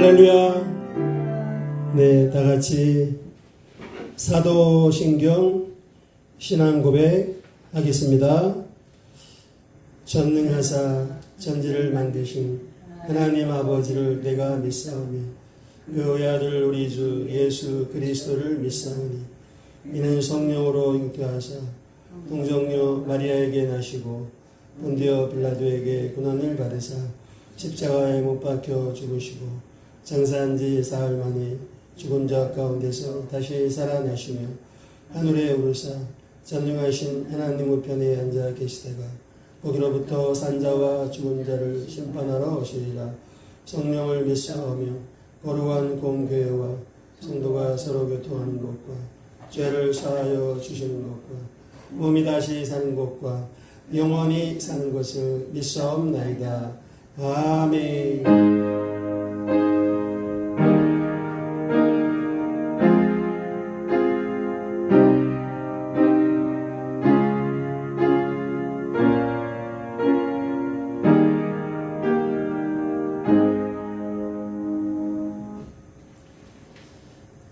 할렐루야. 네, 다 같이 사도신경 신앙고백 하겠습니다. 전능하사 전지를 만드신 하나님 아버지를 내가 믿사오니 그 외아들 우리 주 예수 그리스도를 믿사오니 이는 성령으로 잉태하사 동정녀 마리아에게 나시고 본디오 빌라도에게 고난을 받으사 십자가에 못 박혀 죽으시고 장사한 지 사흘 만에 죽은 자 가운데서 다시 살아나시며 하늘에 오르사 전능하신 하나님 우편에 앉아 계시다가 거기로부터 산자와 죽은 자를 심판하러 오시리라. 성령을 믿사오며 거룩한 공교회와 성도가 서로 교통하는 것과 죄를 사하여 주시는 것과 몸이 다시 사는 것과 영원히 사는 것을 믿사옵나이다. 아멘.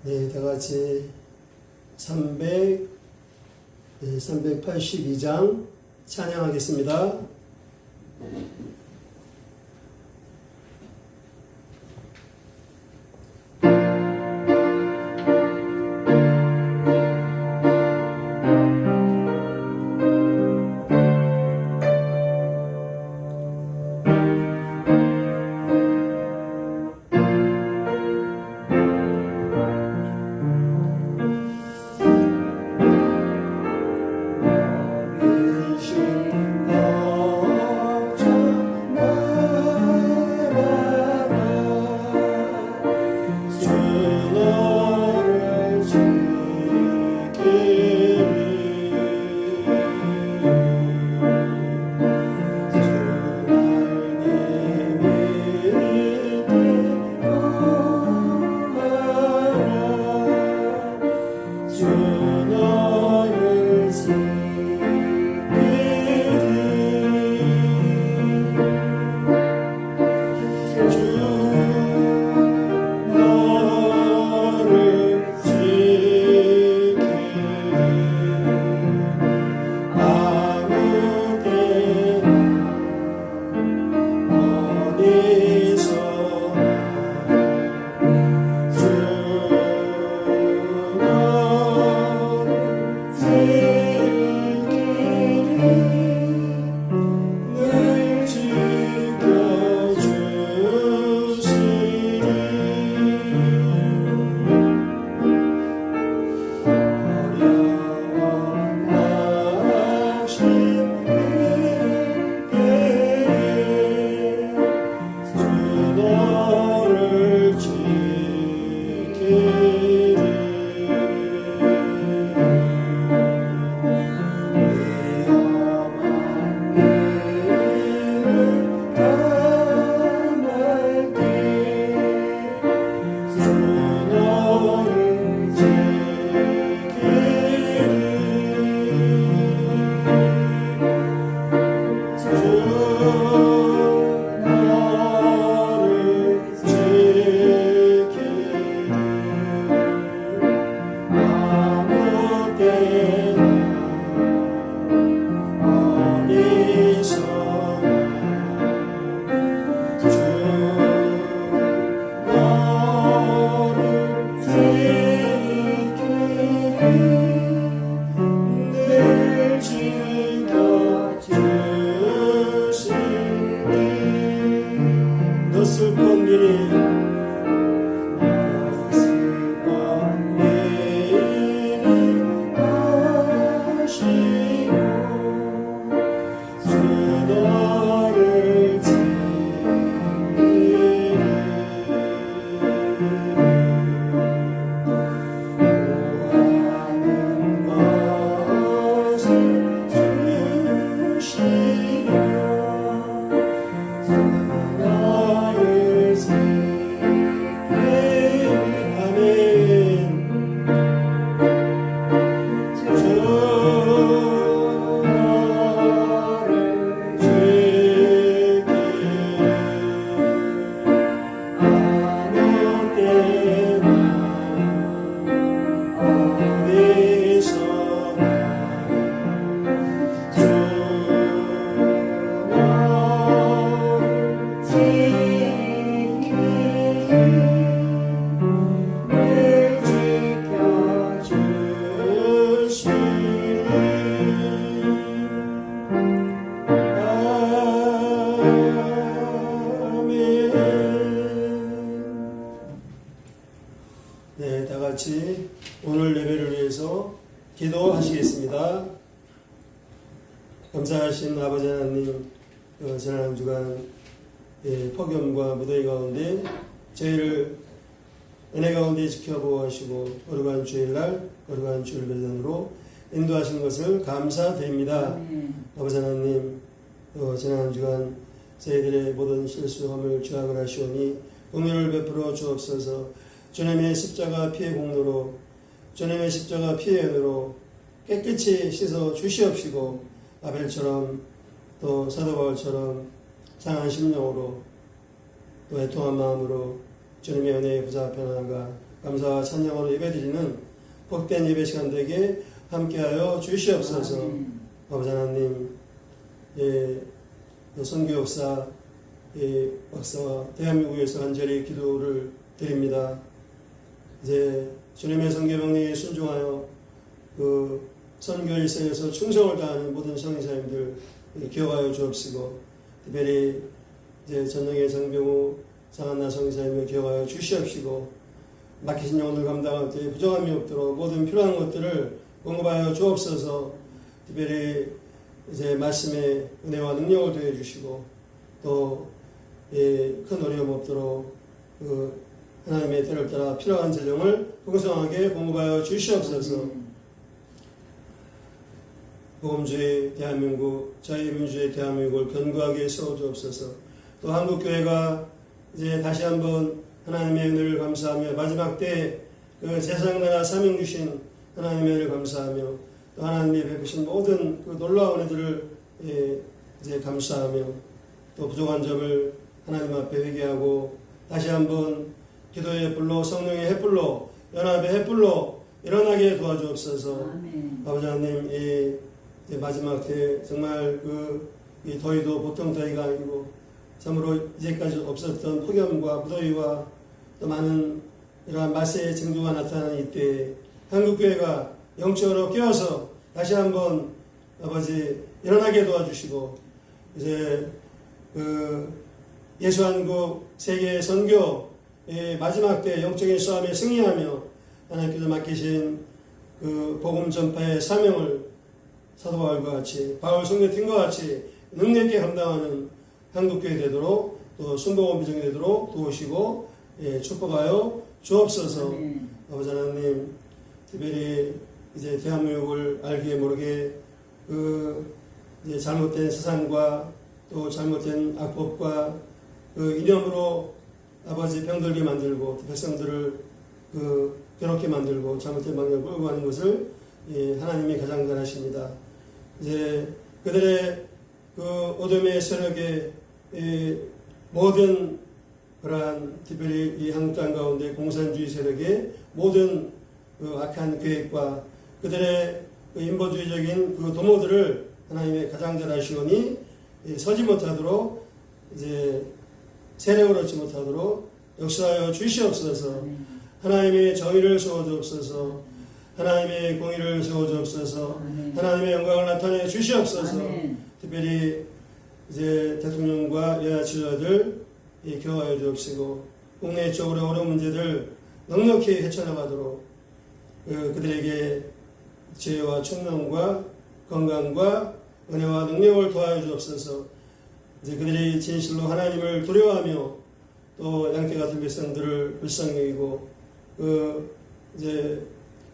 네, 다 같이 382장 찬양하겠습니다. 주신 아버지 하나님, 지난 한 주간 폭염과 무더위 가운데 저희를 은혜 가운데 지켜보시고 거룩한 주일날 거룩한 주일 배전으로 인도하신 것을 감사드립니다. 아버지 하나님, 지난 한 주간 저희들의 모든 실수함을 죄악을 하시오니 공의를 베풀어 주옵소서. 주님의 십자가 피의 공로로 주님의 십자가 피의 은으로 깨끗이 씻어 주시옵시고 아벨처럼 또 사도 바울처럼 상한 심령으로 또 애통한 마음으로 주님의 은혜의 부자 앞에 나아가 감사와 찬양으로 예배드리는 복된 예배 시간 되게 함께하여 주시옵소서. 아버지 하나님, 선교 역사 박사와 대한민국에서 간절히 기도를 드립니다. 이제 주님의 선교 명령에 순종하여 그 선교 일생에서 충성을 다하는 모든 성인사님들 기억하여 주옵시고, 특별히 이제 전영의 정병우 상한나 성인사님을 기억하여 주시옵시고, 막히신 영혼을 감당할 때 부정함이 없도록 모든 필요한 것들을 공급하여 주옵소서. 특별히 이제 말씀의 은혜와 능력을 더해 주시고 또 큰 어려움 없도록 하나님의 때를 따라 필요한 재정을 풍성하게 공급하여 주시옵소서. 복음주의 대한민국, 자유민주주의 대한민국을 견고하게 세워주옵소서. 또 한국교회가 이제 다시 한번 하나님의 은혜를 감사하며 마지막 때 그 세상나라 사명 주신 하나님의 은혜를 감사하며 또 하나님이 베푸신 모든 그 놀라운 은혜들을 이제 감사하며 또 부족한 점을 하나님 앞에 회개하고 다시 한번 기도의 햇불로 성령의 햇불로 연합의 햇불로 일어나게 도와주옵소서. 아멘. 아버지 하나님, 이 마지막 때 정말 이 더위도 보통 더위가 아니고 참으로 이제까지 없었던 폭염과 무더위와 또 많은 이러한 말세의 징조가 나타나는 이때 한국교회가 영적으로 깨어서 다시 한번 아버지 일어나게 도와주시고 이제 예수한국 세계 선교의 마지막 때 영적인 싸움에 승리하며 하나님께서 맡기신 그 복음 전파의 사명을 사도 바울과 같이 바울 선교팀과 같이 능력있게 감당하는 한국교회 되도록 또 순복음 비전이 되도록 도우시고 축복하여 주옵소서. 아버지 하나님, 특별히 이제 대한민국을 알게 모르게 이제 잘못된 세상과 또 잘못된 악법과 이념으로 아버지 병들게 만들고 백성들을 괴롭게 만들고 잘못된 방향을 끌고 가는 것을 하나님이 가장 잘 아십니다. 이제 그들의 어둠의 세력의 모든 그러한 특별히 이 한국 땅 가운데 공산주의 세력의 모든 악한 계획과 그들의 인본주의적인 도모들을 하나님의 가장 잘 아시오니 서지 못하도록 이제 세력을 얻지 못하도록 역사하여 주시옵소서. 하나님의 정의를 세워주옵소서. 하나님의 공의를 세워주옵소서. 하나님의 영광을 나타내 주시옵소서. 특별히 이제 대통령과 여야 지도자들 교화하여 주옵시고 국내적으로 어려운 문제들 넉넉히 헤쳐나가도록 그들에게 지혜와 총명과 건강과 은혜와 능력을 도와여 주옵소서. 이제 그들이 진실로 하나님을 두려워하며 또 양떼 같은 백성들을 불쌍히 여기고 이제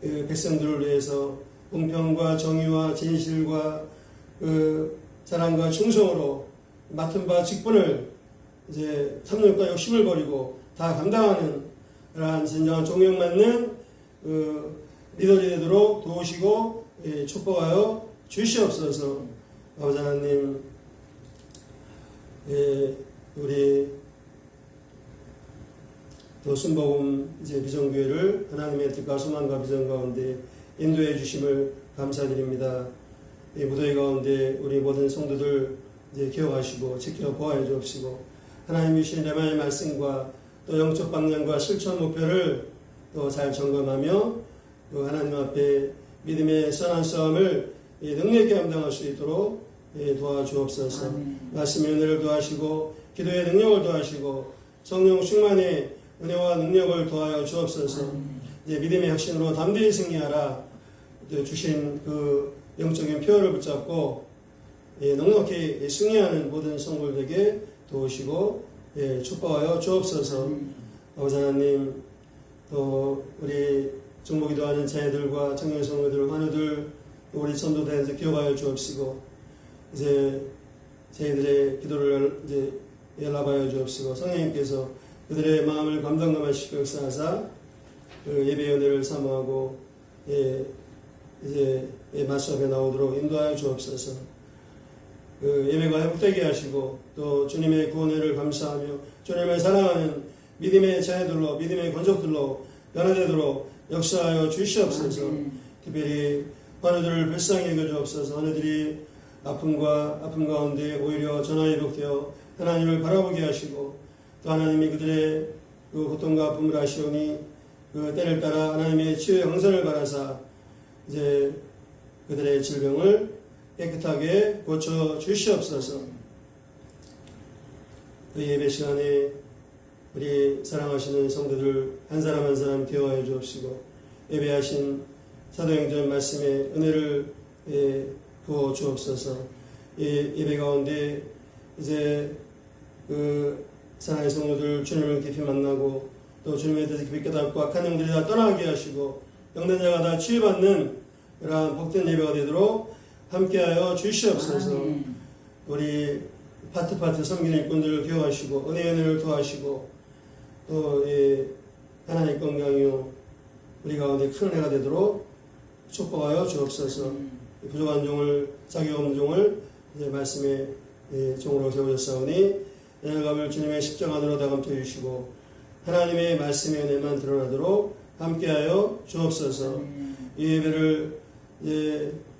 백성들을 위해서 공평과 정의와 진실과 사랑과 충성으로 맡은 바 직분을 이제 탐욕과 욕심을 버리고 다 감당하는 그러한 진정한 존경받는 리더들이 되도록 도우시고 축복하여 주시옵소서. 아버지 하나님, 우리 또 순복음 이제 비전교회를 하나님의 뜻과 소망과 비전 가운데 인도해 주심을 감사드립니다. 이 무더위 가운데 우리 모든 성도들 이제 기억하시고 지켜보아해 주옵시고 하나님 주신 레마의 말씀과 또 영적 방향과 실천 목표를 또 잘 점검하며 하나님 앞에 믿음의 선한 싸움을 능력있게 감당할 수 있도록 도와주옵소서. 말씀의 은혜를 도와시고 기도의 능력을 도와시고 성령 충만의 은혜와 능력을 도하여 주옵소서. 이제 믿음의 혁신으로 담대히 승리하라. 주신 영적인 표현을 붙잡고 넉넉히 승리하는 모든 성도들에게 도우시고 축복하여 주옵소서. 아버지 하나님, 또 우리 중보기도하는 자녀들과 청년 성도들, 환우들, 우리 전도대에서 기억하여 주옵시고, 이제 저희들의 기도를 이제 연락하여 주옵시고, 성령님께서 그들의 마음을 감동감하시고 역사하사 그 예배의 은혜를 사모하고 이제 말씀 앞에 나오도록 인도하여 주옵소서. 그 예배가 회복되게 하시고 또 주님의 구원을 감사하며 주님을 사랑하는 믿음의 자녀들로 믿음의 권속들로 변화되도록 역사하여 주시옵소서. 특별히 환우들을 불쌍히 여겨 주옵소서. 환우들이 아픔 가운데 오히려 전화회복되어 하나님을 바라보게 하시고 또 하나님이 그들의 그 고통과 아픔을 아시오니 그 때를 따라 하나님의 치유의 형선을 바라사 이제 그들의 질병을 깨끗하게 고쳐 주시옵소서. 그 예배 시간에 우리 사랑하시는 성도들 한 사람 한 사람 기억하여 주옵시고 예배하신 사도행전 말씀의 은혜를 부어 주옵소서. 예배 가운데 이제 그 사랑의 성도들 주님을 깊이 만나고 또 주님에 대해서 깊이 깨닫고 악한 영들이 다 떠나게 하시고 병든 자가 다 치유받는 그러한 복된 예배가 되도록 함께하여 주시옵소서. 우리 파트 섬기는 일꾼들을 기억하시고 은혜를 도와주시고 또 하나님의 건강이요 우리 가운데 큰 은혜가 되도록 축복하여 주옵소서. 부족한 종을 자기 없는 종을 이제 말씀의 종으로 세우셨사오니 연약함을 주님의 십자가 안으로 다감춰 주시고 하나님의 말씀의 은혜만 드러나도록 함께하여 주옵소서. 이 예배를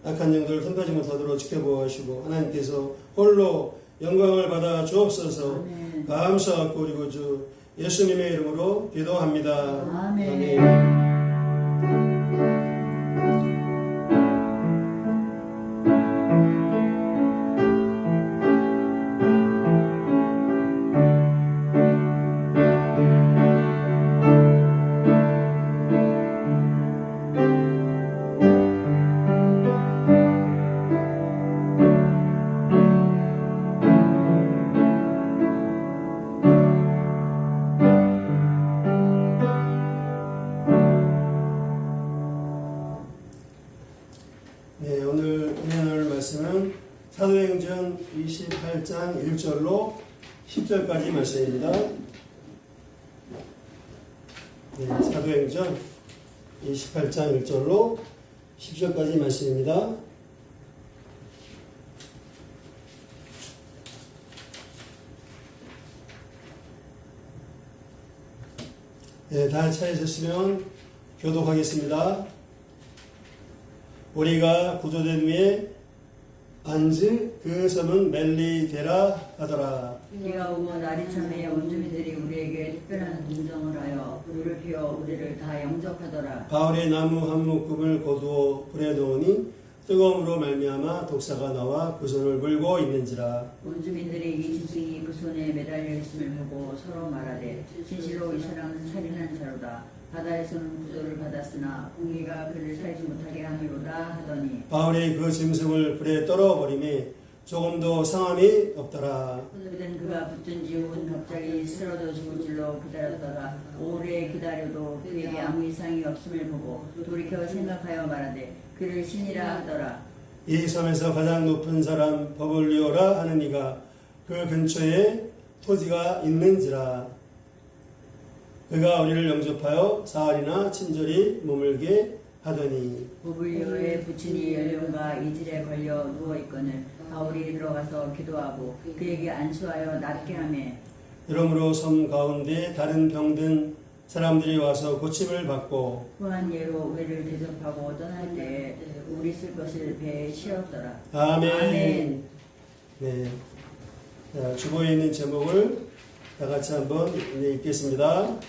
악한 영들을 선포하지 못하도록 지켜보시고 하나님께서 홀로 영광을 받아 주옵소서. 감사하고 그리고 주 예수님의 이름으로 기도합니다. 아멘. 오늘 은혜할 말씀은 사도행전 28장 1절로 10절까지 말씀입니다. 사도행전 28장 1절로 10절까지 말씀입니다. 다 차리셨으면 교독하겠습니다. 우리가 구조된 후에 안즈 그 섬은 멜리데라 하더라. 비가 오고 날이 참에 원주민들이 우리에게 특별한 공정을 하여 불을 피워 우리를 다 영접하더라. 바울의 나무 한 묶음을 거두어 불에 넣으니 뜨거움으로 말미암아 독사가 나와 그 손을 물고 있는지라. 원주민들이 이 짐승이 그 손에 매달려 있음을 보고 서로 말하되 진실로 이 사람은 살인한 자로다. 바다에서는 구조를 받았으나 공기가 그를 살지 못하게 하미로다 하더니 바울이 그 짐승을 불에 떨어버리매 조금도 상함이 없더라. 그들은 그가 붙든 이후는 갑자기 쓰러져 죽을 줄로 기다렸다가 오래 기다려도 그에게 아무 이상이 없음을 보고 돌이켜 생각하여 말하되 그를 신이라 하더라. 이 섬에서 가장 높은 사람 버블리오라 하는 이가 그 근처에 토지가 있는지라. 그가 우리를 영접하여 사흘이나 친절히 머물게 하더니 버블리오의 부친이 연령과 이질에 걸려 누워있거늘 바울이 들어가서 기도하고 그에게 안수하여 낫게 하매 이러므로 섬 가운데 다른 병든 사람들이 와서 고침을 받고 후한 예로 우리를 대접하고 떠날 때 우리 쓸 것을 배에 씌웠더라. 아멘. 아멘. 네. 자, 주보에 있는 제목을 다 같이 한번 읽겠습니다.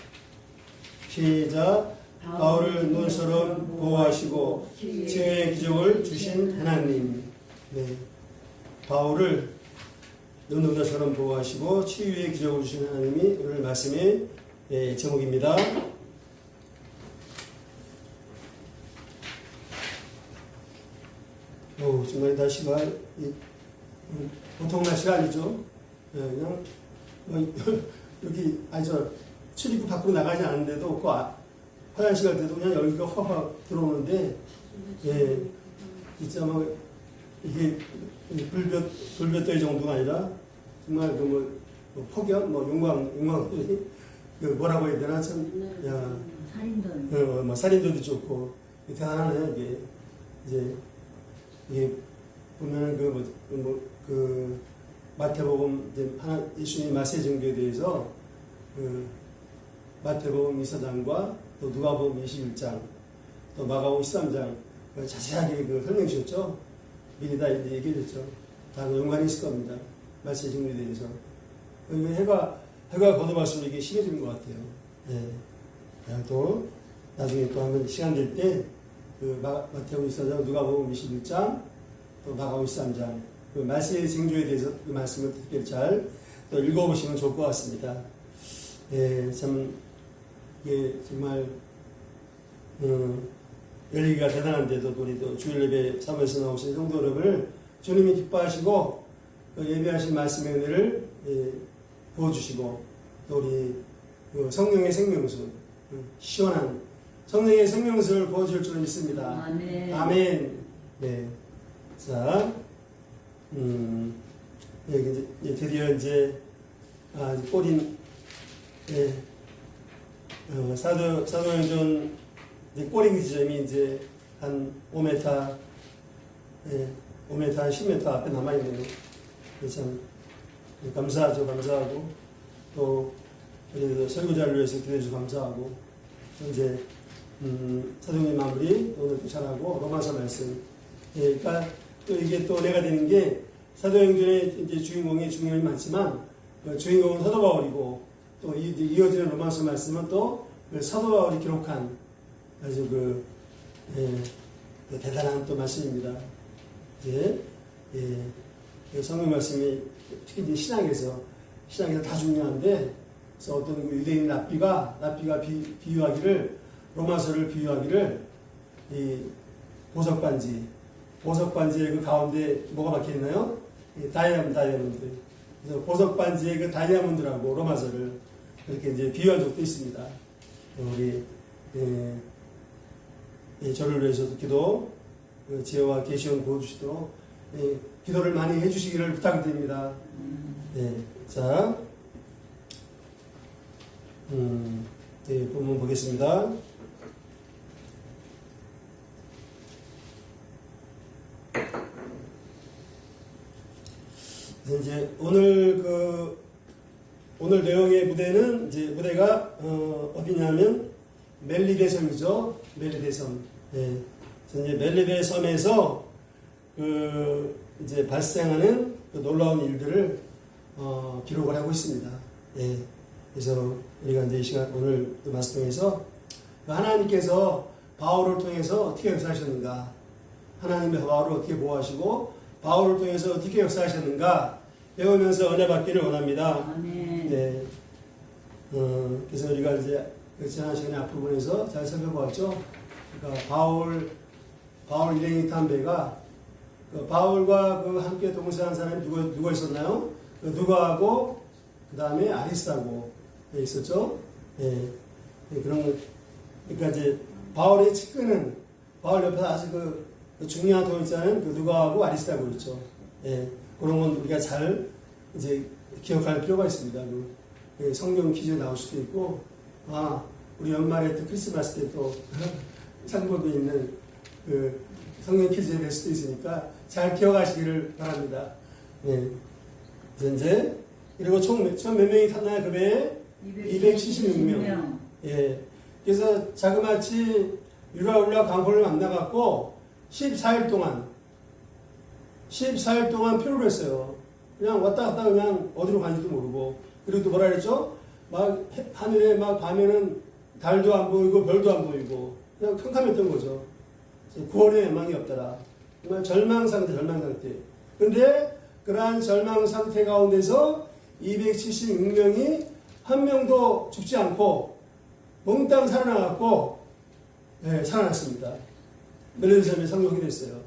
시작. 바울을 눈처럼 보호하시고 치유의 기적을 주신 하나님. 네. 바울을 눈처럼 보호하시고 치유의 기적을 주신 하나님이 오늘 말씀의 제목입니다. 정말 다시 보통 날씨가 아니죠. 예, 그냥 뭐 여기 출입구 밖으로 나가지 않는데도 그 화장실 갈 때도 그냥 열기가 확확 들어오는데, 예, 진짜 뭐 이게 불볕더위 정도가 아니라 정말 뭐 폭염, 뭐 용광 그 뭐라고 해야 되나 참, 야, 살인도. 뭐 살인도도 좋고 대단하네요 이게. 이제 이게 보면은 그 마태복음 이제 예수님 말세 증거에 대해서 그 마태복음 2사장과 또 누가복음 21장 또 마가복음 13장 자세하게 그 설명 주셨죠. 미리 다 이제 얘기해 줬죠. 다 연관이 있을 겁니다. 말세 증거에 대해서. 해가 거듭할수록 이게 심해지는 것 같아요. 예. 또 나중에 또 한번 시간 될 때 그 마태복음 24장, 누가복음 21장, 또 마가복음 13장 그 말세의 징조에 대해서 그 말씀을 특별히 잘 또 읽어보시면 좋을 것 같습니다. 예, 참 이게 정말 열리기가 대단한데도 우리 또 주일 예배 사무에서 나오신 성도 여러분을 주님이 기뻐하시고 예배하신 말씀의 은혜를 부어주시고 또 우리 그 성령의 생명수 시원한 성령의 생명수를 부어줄 줄 믿습니다. 아멘. 아멘. 네. 자, 여기 이제 드디어 이제 꼬린 사도행전 꼬린 지점이 이제 한 5m, 5m, 10m 앞에 남아있네요. 참 감사하죠. 감사하고 또 그래도 설교자를 위해서 기도해주셔서 감사하고 이제 사도행전 마무리 오늘 또 잘하고 로마서 말씀. 그러니까 또 이게 또 은혜가 되는 게 사도행전의 이제 주인공이 많지만 주인공은 사도 바울이고 또 이어지는 로마서 말씀은 또 사도 바울이 기록한 아주 대단한 또 말씀입니다. 성경 말씀이 특히 이제 신앙에서 다 중요한데, 그래서 어떤 유대인 랍비가 비유하기를, 로마서를 비유하기를, 이 보석반지의 그 가운데 뭐가 박혀 있나요? 다이아몬드. 그래서 보석반지의 그 다이아몬드라고 로마서를 그렇게 이제 비유한 적도 있습니다. 우리 저를 위해서도 기도, 지혜와 계시원 부어주시도록 기도를 많이 해주시기를 부탁드립니다. 자, 본문 보겠습니다. 이제 오늘 내용의 무대가 어디냐면 멜리데 섬이죠. 멜리데 섬. 이제 멜리데 섬에서 이제 발생하는 그 놀라운 일들을 기록을 하고 있습니다. 그래서 우리가 이제 이 시간 오늘 말씀 통해서 하나님께서 바울을 통해서 어떻게 역사하셨는가, 하나님의 바울을 어떻게 보호하시고 바울을 통해서 어떻게 역사하셨는가 배우면서 은혜 받기를 원합니다. 아멘. 그래서 우리가 이제 지난 시간에 앞부분에서 잘 살펴보았죠. 그러니까 바울 일행이 탄 배가 바울과 함께 동승한 사람이 누가 있었나요? 누가하고 그 다음에 아리스타고 있었죠. 그러니까 이제 바울의 측근은 바울 옆에 아주 중요한 동역자는 누가하고 아리스타고 있죠. 그런 건 우리가 잘 이제 기억할 필요가 있습니다. 성경 퀴즈에 나올 수도 있고, 우리 연말에 또 크리스마스 때 또 상고도 있는 성경 퀴즈에 될 수도 있으니까 잘 기억하시기를 바랍니다. 이제 그리고 총 몇 명이 탔나요? 그 배에 276명. 그래서 자그마치 유라울라 강포를 만나갖고 14일 동안 표류를 했어요. 그냥 왔다 갔다 그냥 어디로 가는지도 모르고. 그리고 또 뭐라 그랬죠? 막 하늘에 막 밤에는 달도 안 보이고 별도 안 보이고 그냥 캄캄했던 거죠. 구원의 영망이 없더라. 정말 절망 상태. 근데 그러한 절망 상태 가운데서 276명이 한 명도 죽지 않고 몽땅 살아나갔고, 살아났습니다. 멜리데 섬이 성공이 됐어요.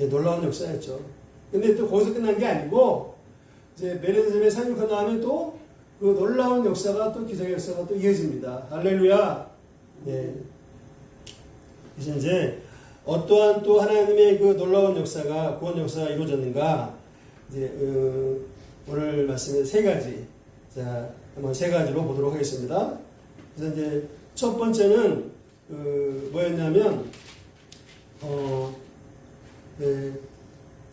놀라운 역사였죠. 근데 또 거기서 끝난 게 아니고 이제 메르셈에 상륙한 다음에 또 그 놀라운 역사가 또 기적의 역사가 또 이어집니다. 할렐루야. 네. 그래서 이제 어떠한 또 하나님의 그 놀라운 역사가 구원 역사가 이루어졌는가 이제 오늘 말씀에 세 가지 자 한번 세 가지로 보도록 하겠습니다. 그래서 이제 첫 번째는 뭐였냐면 네,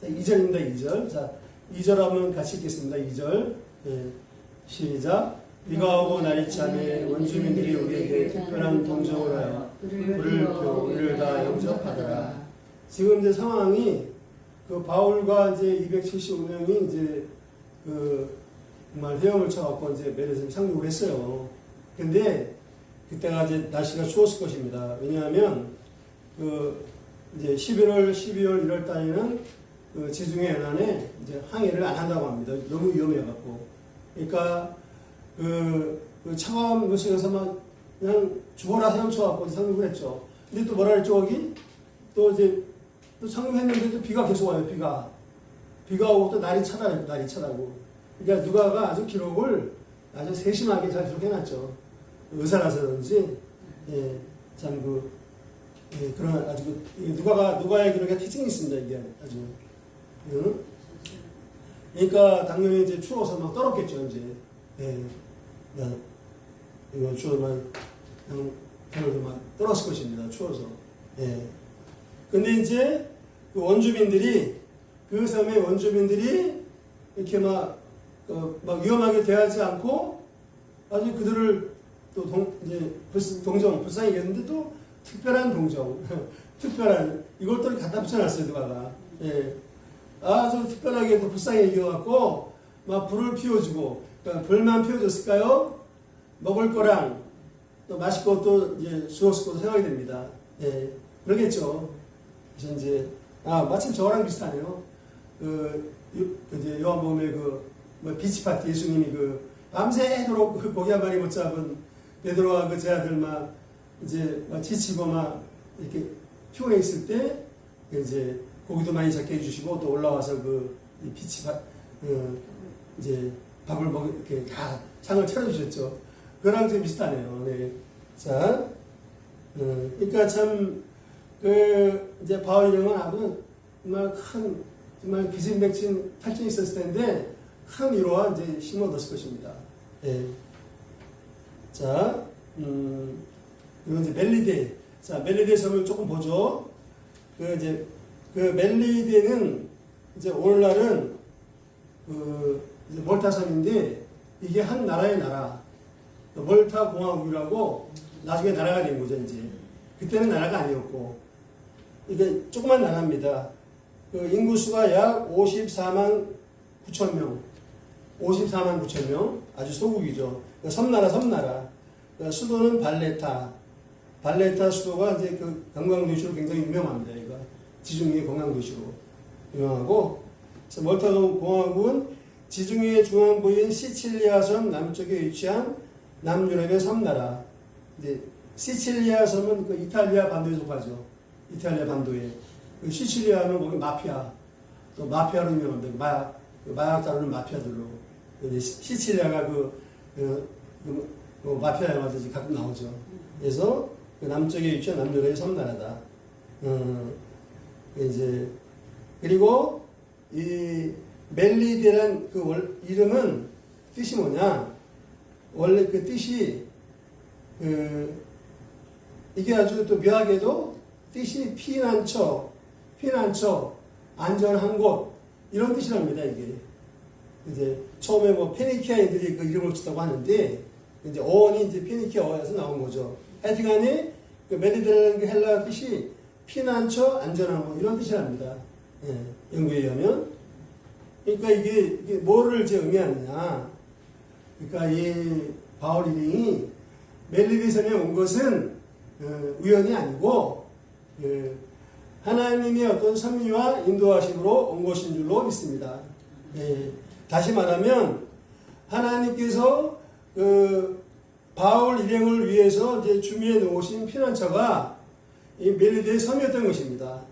2절입니다. 2절. 자 2절 한번 같이 읽겠습니다. 2절. 네, 시작. 비가 오고 날이 차매 원주민들이 우리에게 특별한 동정을 하여 불을 펴 우리를 다 영접하더라. 지금 이제 상황이 그 바울과 이제 275명이 이제 그 정말 헤엄을 쳐갖고 이제 메르셈 상륙을 했어요. 근데 그때가 이제 날씨가 추웠을 것입니다. 왜냐하면 그 이제 11월, 12월, 1월 달에는 그 지중해 연안에 이제 항해를 안 한다고 합니다. 너무 위험해갖고. 그러니까 그 차가운 곳에서 막 그냥 죽어라 헤엄쳐갖고 상륙을 했죠. 근데 또 뭐라 그랬죠, 거기? 또 이제 또 상륙했는데 또 비가 계속 와요, 비가 오고 또 날이 차다고. 그러니까 누가가 아주 기록을 아주 세심하게 잘 기록해놨죠. 의사라서든지, 예, 참 예, 그런 아주 누가의 기록에 특징이 있습니다, 이게 아주. 응? 그러니까 당연히 이제 추워서 막 떨었겠죠, 이제. 예. 이거 추워만 그냥 별로 막 떨었을 것입니다. 추워서. 예. 근데 이제 그 원주민들이 그 섬의 원주민들이 이렇게 막 위험하게 대하지 않고 아주 그들을 또 이제 불쌍히 얘기했는데 또 특별한 동정, 특별한 이걸 또 갖다 붙여놨어요, 누가가. 예. 아주 특별하게 또 불쌍히 얘기해갖고 막 불을 피워주고, 그러니까 불만 피워줬을까요? 먹을 거랑 또 맛있고 또 이제 주었을 것도 생각이 됩니다. 예, 그러겠죠. 그래서 이제 마침 저랑 비슷하네요. 이제 요한복음의 비치 파티 예수님이 밤새도록 고기 한 마리 못 잡은 베드로와 그 제 아들 막 이제 지치고 막 이렇게 피곤해 있을 때 이제 고기도 많이 잡게 해주시고 또 올라와서 이제 밥을 이렇게 다 상을 차려주셨죠. 그거랑 좀 비슷하네요. 네. 자, 그러니까 참, 이제 바울이랑은 아주 정말 기진맥진 탈진이 있었을 텐데, 큰 위로와 이제 힘을 얻었을 것입니다. 네. 자, 그리고 이제 멜리데. 자, 멜리데 섬을 조금 보죠. 이제 멜리데는 이제 오늘날은 이제 몰타 섬인데, 이게 한 나라의 나라. 몰타 공화국이라고 나중에 나라가 된 거죠, 이제. 그때는 나라가 아니었고. 이게 조그만 나라입니다. 인구수가 약 54만 9천 명. 54만 9천 명. 아주 소국이죠. 섬나라. 수도는 발레타 수도가 이제 관광도시로 굉장히 유명합니다. 이거. 지중해 관광도시로 유명하고. 그래서 몰타 공화국은 지중해 중앙부인 시칠리아 섬 남쪽에 위치한 남유럽의 섬나라. 이제 시칠리아 섬은 이탈리아 반도에 속하죠. 이탈리아 반도에. 시칠리아는 거기 마피아. 또 마피아로 유명합니다. 마약 다루는 마피아들로. 이제 시칠리아가 마피아 영화도 가끔 나오죠. 그래서 남쪽에 위치한 남유럽의 섬나라다. 이제 그리고 이 멜리데란 이름은 뜻이 뭐냐? 원래 그 뜻이 이게 아주 또 묘하게도 뜻이 피난처, 안전한 곳 이런 뜻이랍니다. 이게 이제 처음에 페니키아인들이 그 이름을 짓다고 하는데 이제 어원이 이제 페니키아어에서 나온 거죠. 하여튼간에 멜리데라는 그 헬라 뜻이 피난처, 안전한 곳 이런 뜻이랍니다. 예, 연구에 의하면. 그러니까 이게 뭐를 이제 의미하느냐? 그러니까 이 바울 일행이 멜리데 섬에 온 것은 우연이 아니고 하나님의 어떤 섭리와 인도하심으로 온 것인 줄로 믿습니다. 다시 말하면 하나님께서 바울 일행을 위해서 이제 준비해 놓으신 피난처가 이 멜리데 섬이었던 것입니다.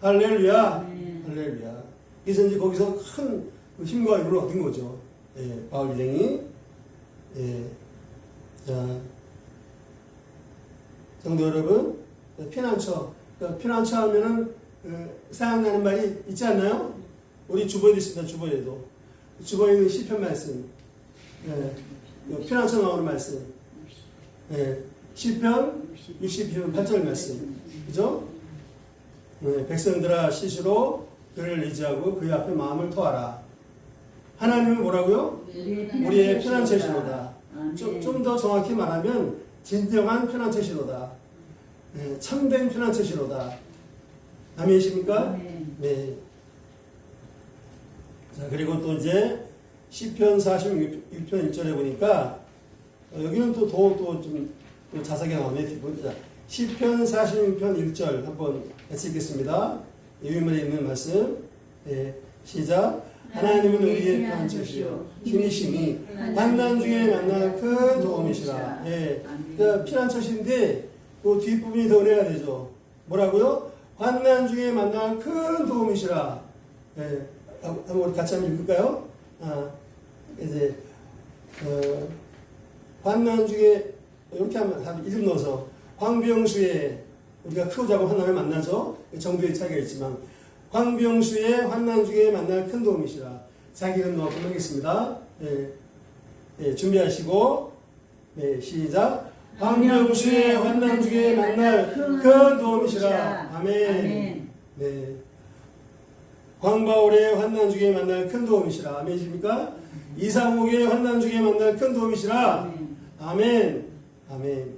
할렐루야. 할렐루야. 그래서 이제 거기서 큰 힘과 힘을 얻은 거죠. 예, 바울 일행이. 예. 자, 성도 여러분, 피난처. 그러니까 피난처 하면은 생각나는 말이 있지 않나요? 우리 주보에도 있습니다. 주보에도. 주보에 있는 시편 말씀. 예, 피난처 나오는 말씀. 예, 시편 60편 8절 말씀. 그죠? 네, 백성들아 시시로 그를 의지하고 그의 앞에 마음을 토하라. 하나님은 뭐라고요? 우리의 피난처시로다. 좀 더 정확히 말하면 진정한 피난처시로다. 네, 참된 피난처시로다. 아멘이십니까? 네. 자, 그리고 또 이제 시편 46편 1절에 보니까 여기는 또 좀 자세하게 나오네. 시편 46편 1절 한번 같이 읽겠습니다. 유인문에 있는 말씀. 예, 시작. 하나님은 우리의 피난처시요 힘이시니 환난 중에 만날 큰 도움이시라. 예, 그러니까 피난처신데 그 뒷부분이 더 은혜가 되죠. 뭐라고요? 환난 중에 만날 큰 도움이시라. 예, 한번 우리 같이 한번 읽을까요? 이제 환난 중에 이렇게 하면 이름 넣어서 황병수의 우리가 크고자고 환난을 만나죠. 정도의 차이가 있지만 황병수의 환난 중에 만날 큰 도움이시라. 자기 이름 넣어 보겠습니다. 예, 예, 준비하시고 네, 시작. 황병수의 환난 중에 만날 큰 도움이시라. 아멘. 네. 황바울의 환난 중에 만날 큰 도움이시라. 아멘이십니까? 이상욱의 환난 중에 만날 큰 도움이시라. 아멘. 아멘.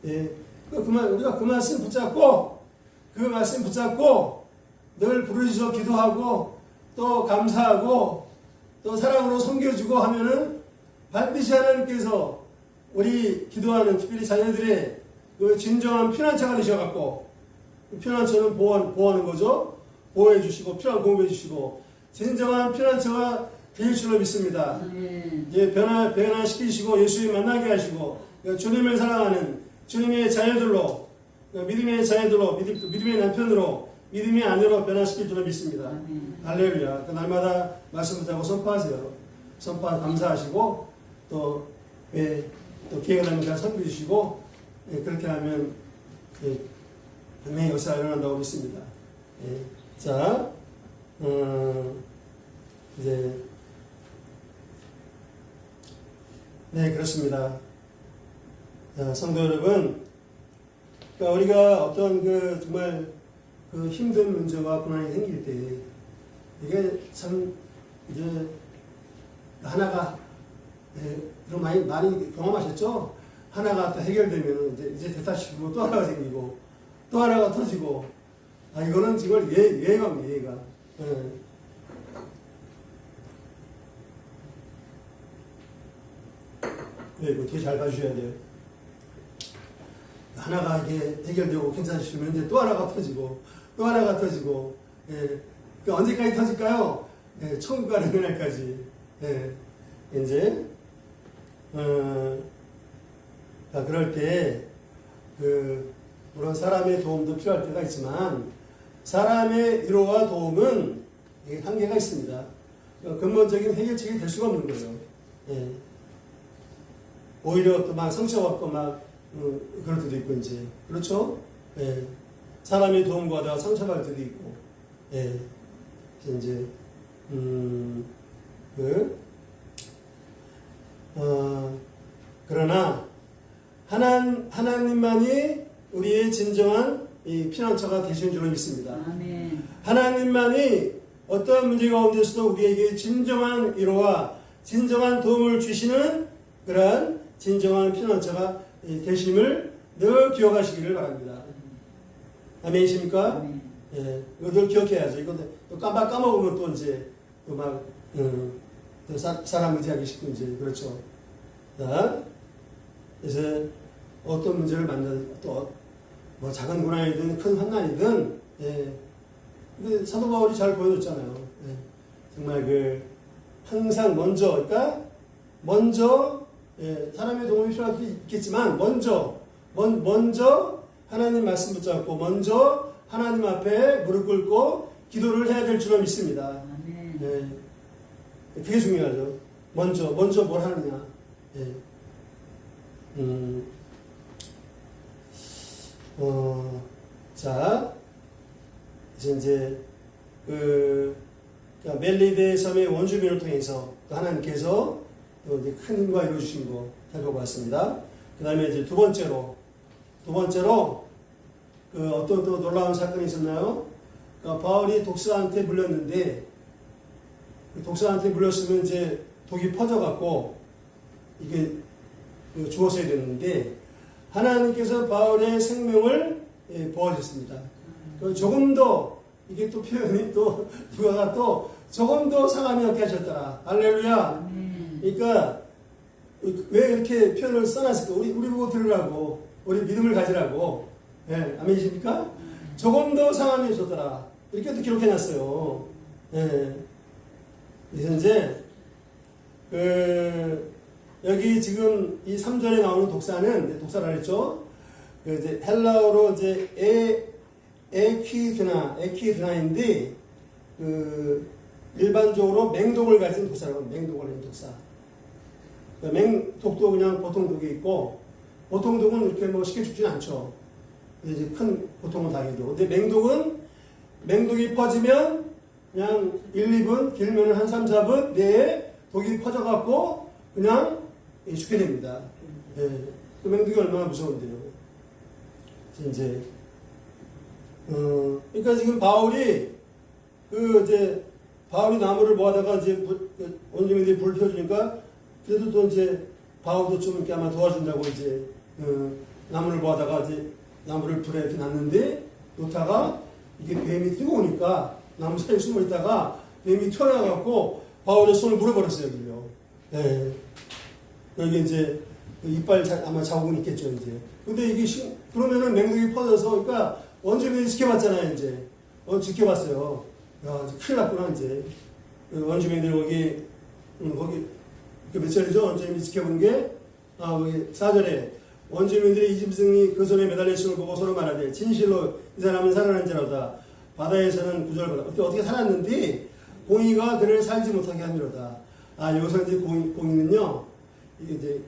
예. 우리가 그 말씀 붙잡고, 늘 부르짖어 기도하고, 또 감사하고, 또 사랑으로 섬겨주고 하면은 반드시 하나님께서 우리 기도하는 특별히 자녀들의 그 진정한 피난처가 되셔갖고, 피난처는 보호하는 거죠. 보호해주시고, 필요한 공급해주시고, 진정한 피난처가 될 줄로 믿습니다. 예, 변화시키시고, 예수님 만나게 하시고, 주님을 사랑하는 주님의 자녀들로, 믿음의 자녀들로, 믿음의 남편으로, 믿음의 아내로 변화시킬 줄로 믿습니다. 할렐루야. 날마다 말씀 붙잡고 선포하세요. 선포하 감사하시고, 또 기회가 되면 잘 섬겨주시고, 그렇게 하면, 분명히 역사가 일어난다고 믿습니다. 자, 이제, 네, 그렇습니다. 자, 성도 여러분, 그러니까 우리가 어떤 정말 힘든 문제와 고난이 생길 때, 이게 참, 이제, 하나가, 그럼 많이 경험하셨죠? 하나가 또 해결되면 이제 됐다 싶으면 또 하나가 생기고, 또 하나가 터지고, 이거는 지금 예외입니다, 예외가. 이거 되게 잘 봐주셔야 돼요. 하나가 이게 해결되고 괜찮으시면 이제 또 하나가 터지고, 또 하나가 터지고, 그 언제까지 터질까요? 천국 가는 그날까지. 이제, 그럴 때, 물론 사람의 도움도 필요할 때가 있지만, 사람의 위로와 도움은 한계가 있습니다. 근본적인 해결책이 될 수가 없는 거예요. 오히려 또 막 상처받고 그럴 때도 있고, 이제. 그렇죠? 사람의 도움과 하다가 상처받을 때도 있고, 이제, 그러나, 하나님만이 우리의 진정한 이 피난처가 되시는 줄로 믿습니다. 아멘. 하나님만이 어떤 문제 가운데서도 우리에게 진정한 위로와 진정한 도움을 주시는 그러한 진정한 피난처가 되심을 늘 기억하시기를 바랍니다. 아멘이십니까? 아멘. 이거 늘 기억해야죠. 이거 또 까먹으면 또 이제 또 사람 의지하기 쉽고 이제 그렇죠. 자, 그래서 어떤 문제를 만나든 또 뭐 작은 고난이든 큰 환난이든 근데 사도 바울이 잘 보여줬잖아요. 정말 항상 먼저 사람의 도움이 필요할 수 있겠지만 먼저 하나님 말씀 붙잡고 먼저 하나님 앞에 무릎 꿇고 기도를 해야 될 줄로 믿습니다. 아멘. 예. 그게 중요하죠. 먼저 뭘 하느냐. 예. 자, 이제 그러니까 멜리데 섬의 원주민을 통해서 또 하나님께서 또 이제 큰 힘과 이루어주신 거 살펴봤습니다. 그 다음에 이제 두 번째로 그 어떤 또 놀라운 사건이 있었나요? 그러니까 바울이 독사한테 물렸는데 그 독사한테 물렸으면 이제 독이 퍼져갖고 이게 죽었어야 되는데 하나님께서 바울의 생명을 부어주셨습니다. 조금 더 이게 또 표현이 또 누가가 또 조금 더 상함이 없게 하셨더라. 할렐루야. 그러니까 왜 이렇게 표현을 써놨을까? 우리 보고 들으라고, 우리 믿음을 가지라고. 예, 아멘이십니까? 조금 더 상함이 없었더라. 이렇게 또 기록해놨어요. 예. 그래서 이제 여기 지금 이 3절에 나오는 독사는 독사라 했죠. 이제 헬라어로 이제 에퀴드나인데 일반적으로 맹독을 가진 독사라고 합니다. 맹독을 가진 독사. 맹독도 그냥 보통 독이 있고 보통 독은 이렇게 뭐 쉽게 죽지는 않죠. 이제 큰 고통을 당해도. 근데 맹독이 퍼지면 그냥 1, 2분 길면 한 3, 4분 내에 독이 퍼져갖고 그냥 죽게 됩니다. 예. 그 맹독이 얼마나 무서운데요. 이제 그러니까 지금 바울이 바울이 나무를 모아다가 이제 원주민들이 불 펴주니까 그래도 또 이제 바울도 좀 이렇게 아마 도와준다고 이제 나무를 모아다가 이제 나무를 불에 이렇게 놨는데 놓다가 이게 뱀이 뜨거우니까 나무 사이에 숨어 있다가 뱀이 튀어나와갖고 바울의 손을 물어버렸어요, 여기요. 예. 여기 이제 이빨 아마 자국은 있겠죠, 이제. 근데 이게 그러면은 맹독이 퍼져서, 그러니까 원주민이 지켜봤잖아요, 이제. 지켜봤어요. 야, 이제 큰일 났구나, 이제. 원주민들이 거기, 몇 절이죠? 원주민이 지켜본 게, 거기 4절에 원주민들이 이집승이 그 손에 매달려 있음을 보고 서로 말하되, 진실로 이 사람은 살아난지로다. 바다에서는 구절보다. 어떻게 살았는데, 공의가 그를 살지 못하게 하미로다. 여기서 이제 공의는요, 이게 이제,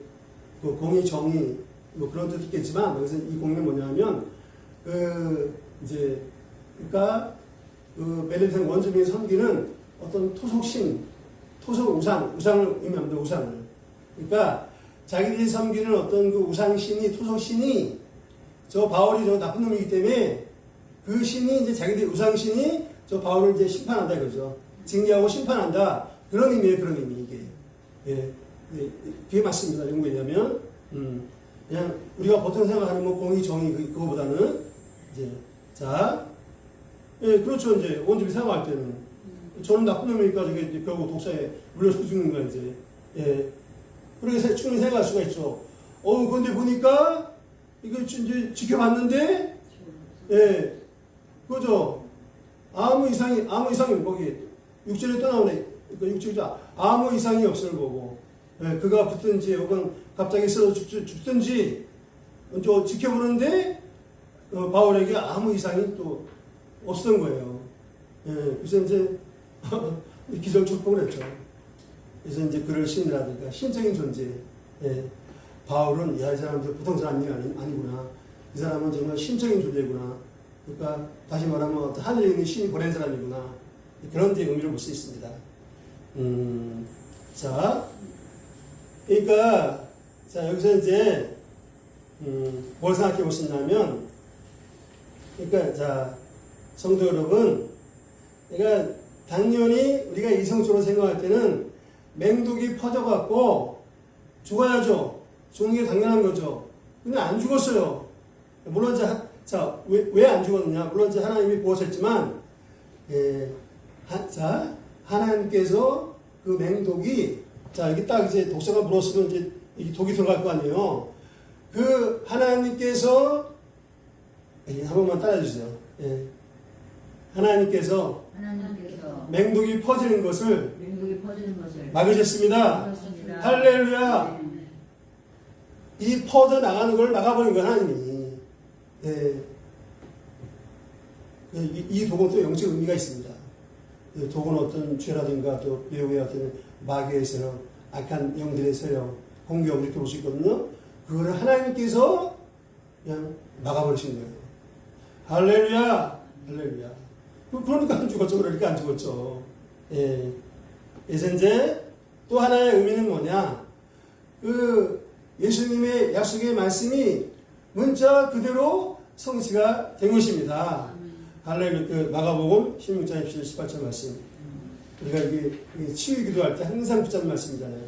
그 공의, 정의, 뭐 그런 뜻이 있겠지만, 여기서 이 공의는 뭐냐면, 그러니까, 멜리데 원주민이 섬기는 어떤 토속신, 우상을 의미합니다, 우상을. 그러니까, 자기들이 섬기는 어떤 그 우상신이, 토속신이, 저 바울이 저 나쁜 놈이기 때문에, 그 신이 이제 자기들 우상신이 저 바울을 이제 심판한다, 이거죠. 징계하고 심판한다. 그런 의미예요, 그런 의미, 이게. 예. 그게 맞습니다, 연구에 의하면. 그냥 우리가 보통 생각하는 뭐 공의, 정의, 그거보다는, 이제, 자. 예, 그렇죠, 이제, 원주민 생각할 때는. 저는 나쁜 놈이니까 저게 결국 독사에 물려서 죽는 거야, 이제. 예. 그렇게 충분히 생각할 수가 있죠. 근데 보니까, 이거 이제 지켜봤는데, 예. 그죠? 아무 이상이, 거기, 6절에 또 나오네. 그러니까 6절이죠. 아무 이상이 없을 거고, 예, 그가 붙든지, 혹은 갑자기 쓰러 죽든지, 또 지켜보는데, 바울에게 아무 이상이 또 없었던 거예요. 예, 그래서 이제, 기절축복을 했죠. 그래서 이제 그를 신이라든가, 신적인 존재. 예, 바울은, 이 사람들 보통 사람이 아니구나. 이 사람은 정말 신적인 존재구나. 그러니까 다시 말하면 하늘에 있는 신이 보낸 사람이구나. 그런 데 의미를 볼 수 있습니다. 자, 그러니까 자 여기서 이제 뭘 생각해 보시냐면, 그러니까 자 성도 여러분, 그러니까 당연히 우리가 이성적으로 생각할 때는 맹독이 퍼져갖고 죽어야죠. 죽는 게 당연한 거죠. 근데 안 죽었어요. 물론 왜 안 죽었느냐? 물론 하나님이 보호하셨지만, 하나님께서 그 맹독이, 여기 딱 이제 독사가 물었으면 이제 이 독이 들어갈 거 아니에요. 그 하나님께서, 한 번만 따라주세요. 하나님께서 맹독이 퍼지는 것을 막으셨습니다. 할렐루야. 이 퍼져 나가는 걸 막아버린 거야, 하나님이. 이 독은 또 영적 의미가 있습니다. 독은 어떤 죄라든가 또 배우의 어떤 마귀에서는 악한 영들에서요 공격 이렇게 볼 수 있거든요. 그거를 하나님께서 그냥 막아버리신 거예요. 할렐루야, 할렐루야. 그러니까 안 죽었죠. 그러니까 안 죽었죠. 예. 그래서 이제 또 하나의 의미는 뭐냐? 그 예수님의 약속의 말씀이 문자 그대로 성취가 된 것입니다. 할렐루야. 그 마가복음 16장 18절 말씀. 우리가 이게 치유 기도할 때 항상 붙잡는 말씀이잖아요.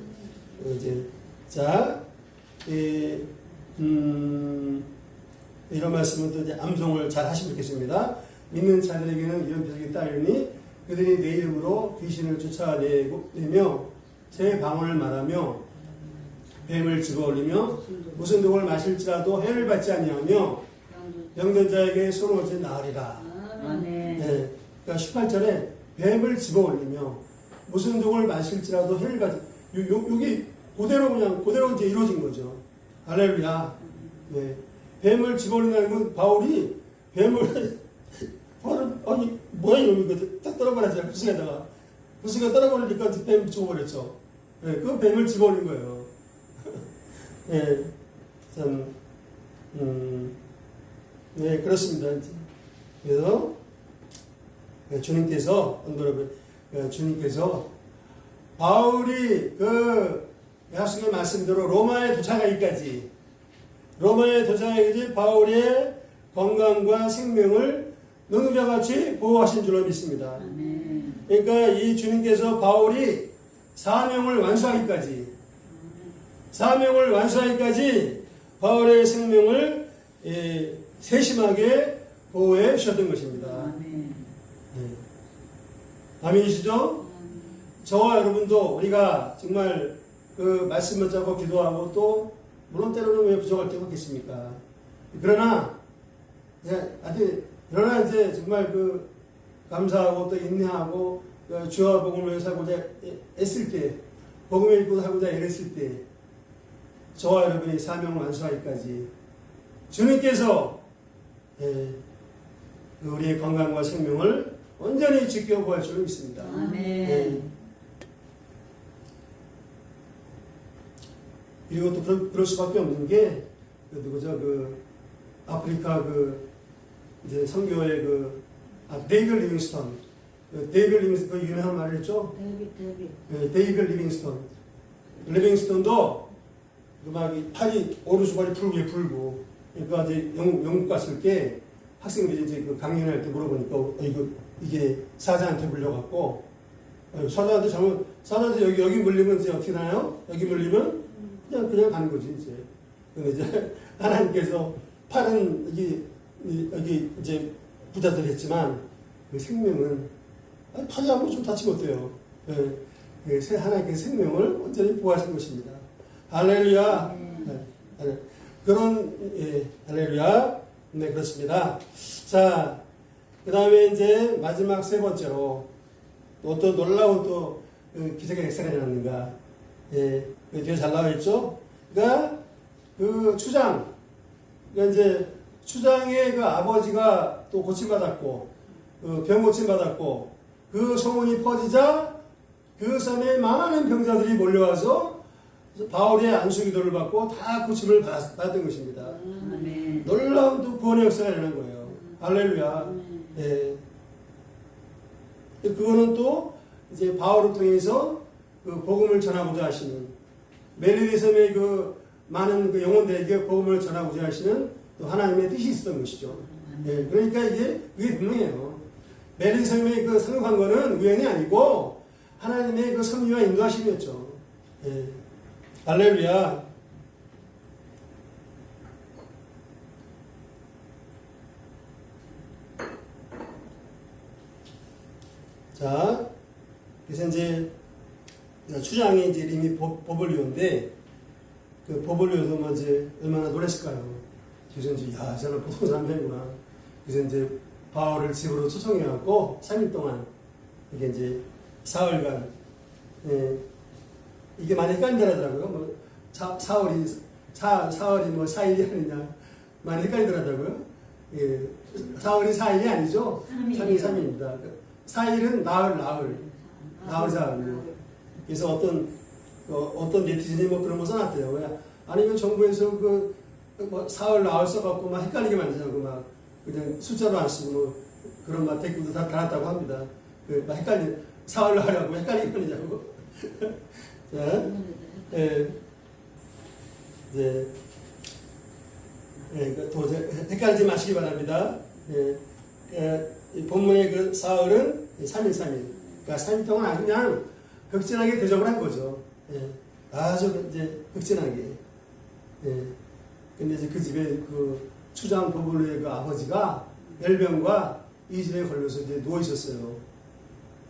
이제 자, 이런 말씀은 또 이제 암송을 잘 하시면 좋겠습니다. 믿는 자들에게는 이런 표적이 따르니 그들이 내 이름으로 귀신을 쫓아내며 새 방언을 말하며 뱀을 집어올리며 무슨 독을 마실지라도 해를 받지 아니하며 병든 자에게 손을 얹어 나으리라. 아멘. 네, 그러니까 18절에 뱀을 집어올리며 무슨 독을 마실지라도 해를 받지. 여기 그대로 그냥 그대로 이제 이루어진 거죠. 할렐루야. 네. 뱀을 집어올린다는 건 바울이 뱀을 아니 뭐야 이놈이 딱 떨어버렸잖아요. 구슬에다가 떨어버리니까 뱀 죽어버렸죠. 네, 그 뱀을 집어올린 거예요. 네, 참, 네 그렇습니다. 그래서 주님께서 주님께서 바울이 그 약속의 말씀대로 로마에 도착하기까지 바울의 건강과 생명을 능력자 같이 보호하신 줄로 믿습니다. 아멘. 그러니까 이 주님께서 바울이 사명을 완수하기까지 바울의 생명을 세심하게 보호해 주셨던 것입니다. 아멘. 아멘이시죠? 저와 여러분도 우리가 정말 그 말씀 붙잡고 기도하고 또 물론 때로는 왜 부족할 때가 있겠습니까? 그러나 이제 정말 그 감사하고 또 인내하고 주와 복음을 위해서 하고자 애쓸 때, 복음을 읽고 하고자 애쓸 때, 저와 여러분이 사명을 완수하기까지 주님께서 우리의 건강과 생명을 온전히 지켜보할 줄 믿습니다. 아멘. 그리고 또 그럴 수밖에 없는 게 누구죠? 그 아프리카 이제 선교의 데이빗 리빙스턴. 데이빗 리빙스턴 그 유명한 말을 했죠? 데이빗 리빙스턴. 리빙스턴도 막 팔이 오른손발이 불고 그러니까 이제 영국 갔을 때 학생들이 이제 그 강연할 때 물어보니까 이게 사자한테 물려갖고 사자한테 여기 물리면 이제 어떻게 나요? 여기 물리면 그냥 가는 거지 이제. 근데 이제 하나님께서 팔은 여기 이제 부자들 했지만 그 생명은 팔이 아무리 좀 다치면 어때요? 하나님께서 생명을 온전히 보호하신 것입니다. 할렐루야. 할렐루야. 네 그렇습니다. 자, 그 다음에 이제 마지막 세 번째로 또 놀라운 또 기적의 역사가 일어났는가. 뒤에 잘 나와 있죠? 그러니까 그 추장, 그러니까 이제 추장의 그 아버지가 또 고침받았고, 병 고침받았고, 그 소문이 퍼지자 그 섬에 많은 병자들이 몰려와서 바울의 안수기도를 받고 다 고침을 받은 것입니다. 아멘. 놀라운 또 구원의 역사가 일어난 거예요. 할렐루야. 예. 그거는 또 이제 바울을 통해서 그 복음을 전하고자 하시는 멜리데 섬의 그 많은 그 영혼들에게 복음을 전하고자 하시는 또 하나님의 뜻이 있었던 것이죠. 예. 그러니까 그게 분명해요. 멜리데 섬의 그 상륙한 거는 우연이 아니고 하나님의 그 섭리와 인도하심이었죠. 예. 할렐루야. 자, 그래서 이제 추장이 이제 이름이 보볼리오인데 그 보볼리오도 이제 얼마나 놀랐을까요? 그래서 이제 저는 보통 사람이 아니구나. 그래서 이제 바울을 집으로 초청해갖고 3일 동안 이게 이제 사흘간 이게 많이 헷갈리더라고요. 뭐 사흘이 뭐 4일이 아니냐 많이 헷갈리더라고요. 사흘이 4일이 아니죠. 3일이 3일입니다. 사일은 나흘 사흘이요. 그래서 어떤 네티즌이 뭐 그런 거 써놨대요. 그냥 아니면 정부에서 뭐 사흘 나흘 써갖고 막 헷갈리게 만드냐고 막 그냥 숫자로 안 쓰고 뭐 그런 막 댓글도 다 달았다고 합니다. 막 사흘 나흘하고 헷갈리게 만드냐고. 자, 도저히 헷갈리지 마시기 바랍니다. 이 본문의 그 사흘은 3일. 그러니까 3일 동안 아주 그냥 극진하게 대접을 한 거죠. 아주 이제 극진하게. 근데 이제 그 집에 그 추장 보블로의 그 아버지가 열병과 이질에 걸려서 이제 누워 있었어요.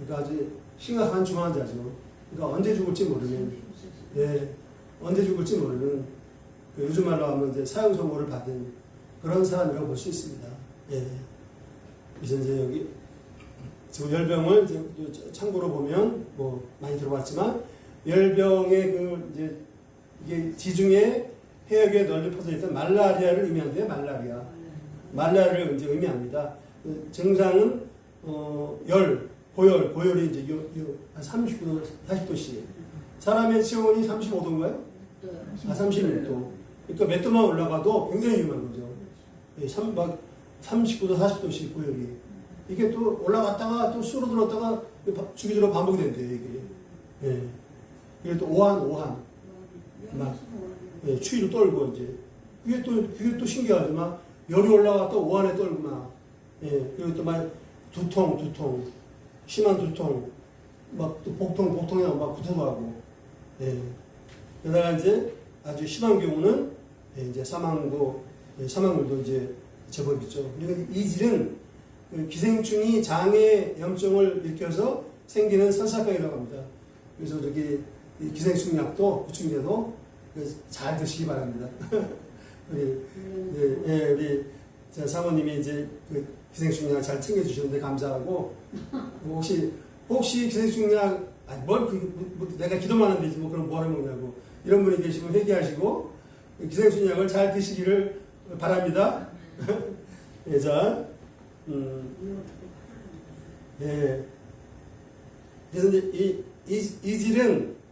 그러니까 아주 심각한 중환자죠. 그러니까 언제 죽을지 모르는, 언제 죽을지 모르는, 요즘 말로 하면 이제 사형 선고를 받은 그런 사람이라고 볼 수 있습니다. 그래서 이제 여기 지금 열병을 이제 참고로 보면 뭐 많이 들어봤지만 열병의 그 이제 이게 지중해 해역에 널리 퍼져 있던 말라리아를 의미한대요. 말라리아를 이제 의미합니다. 증상은 고열이 이제 한 39도, 40도씩. 사람의 체온이 35도인가요? 36도. 그러니까 몇 도만 올라가도 굉장히 위험한 거죠. 39도, 40도씩 고열이. 이게 또 올라갔다가 또 줄어들었다가 주기적으로 반복이 된대요, 이게. 이게 또 오한. 막, 추위로 떨고, 이제. 그게 또 신기하죠. 막, 열이 올라갔다 오한에 떨고, 막. 그리고 또 막, 두통. 심한 두통. 막, 또 복통이랑 막 구토도 하고. 게다가 이제 아주 심한 경우는, 이제 사망률도 이제 제법 있죠. 그리고 이질은 기생충이 장에 염증을 일으켜서 생기는 설사병이라고 합니다. 그래서 저기 기생충약도 구충제도 잘 드시기 바랍니다. 우리 사모님이 이제 그 기생충약 잘 챙겨주시는데 감사하고 혹시 기생충약 내가 기도만 하는데 뭐 그럼 뭐하러 먹냐고 이런 분이 계시면 회개하시고 기생충약을 잘 드시기를 바랍니다. 자. 그래서 이제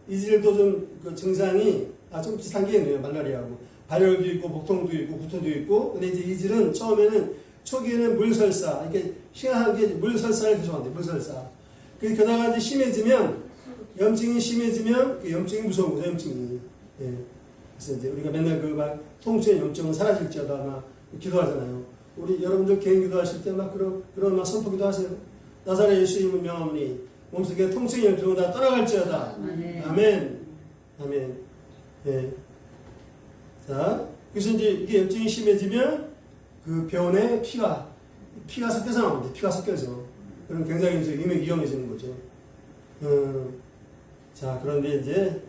이질도 좀 그 증상이 좀 비슷한 게 있네요. 말라리아하고 발열도 있고 복통도 있고 구토도 있고. 근데 이제 이질은 초기에는 물설사, 이렇게 희한하게 물설사를 계속한대요. 물설사. 게다가 이제 심해지면 염증이 심해지면 그 염증이 무서운 거죠. 염증이. 그래서 이제 우리가 맨날 그 막 통증의 염증은 사라질지어다 막 기도하잖아요. 우리 여러분들 개인 기도하실 때 막 그런 막 선포기도 하세요. 나사렛 예수 이름을 명하오니 몸속에 통증의 염증은 다 떠나갈지어다. 아멘. 자, 그래서 이제 이게 염증이 심해지면 그 병원에 피가 섞여서 나옵니다. 피가 섞여서. 그럼 굉장히 이제 위험해지는 거죠. 자, 그런데 이제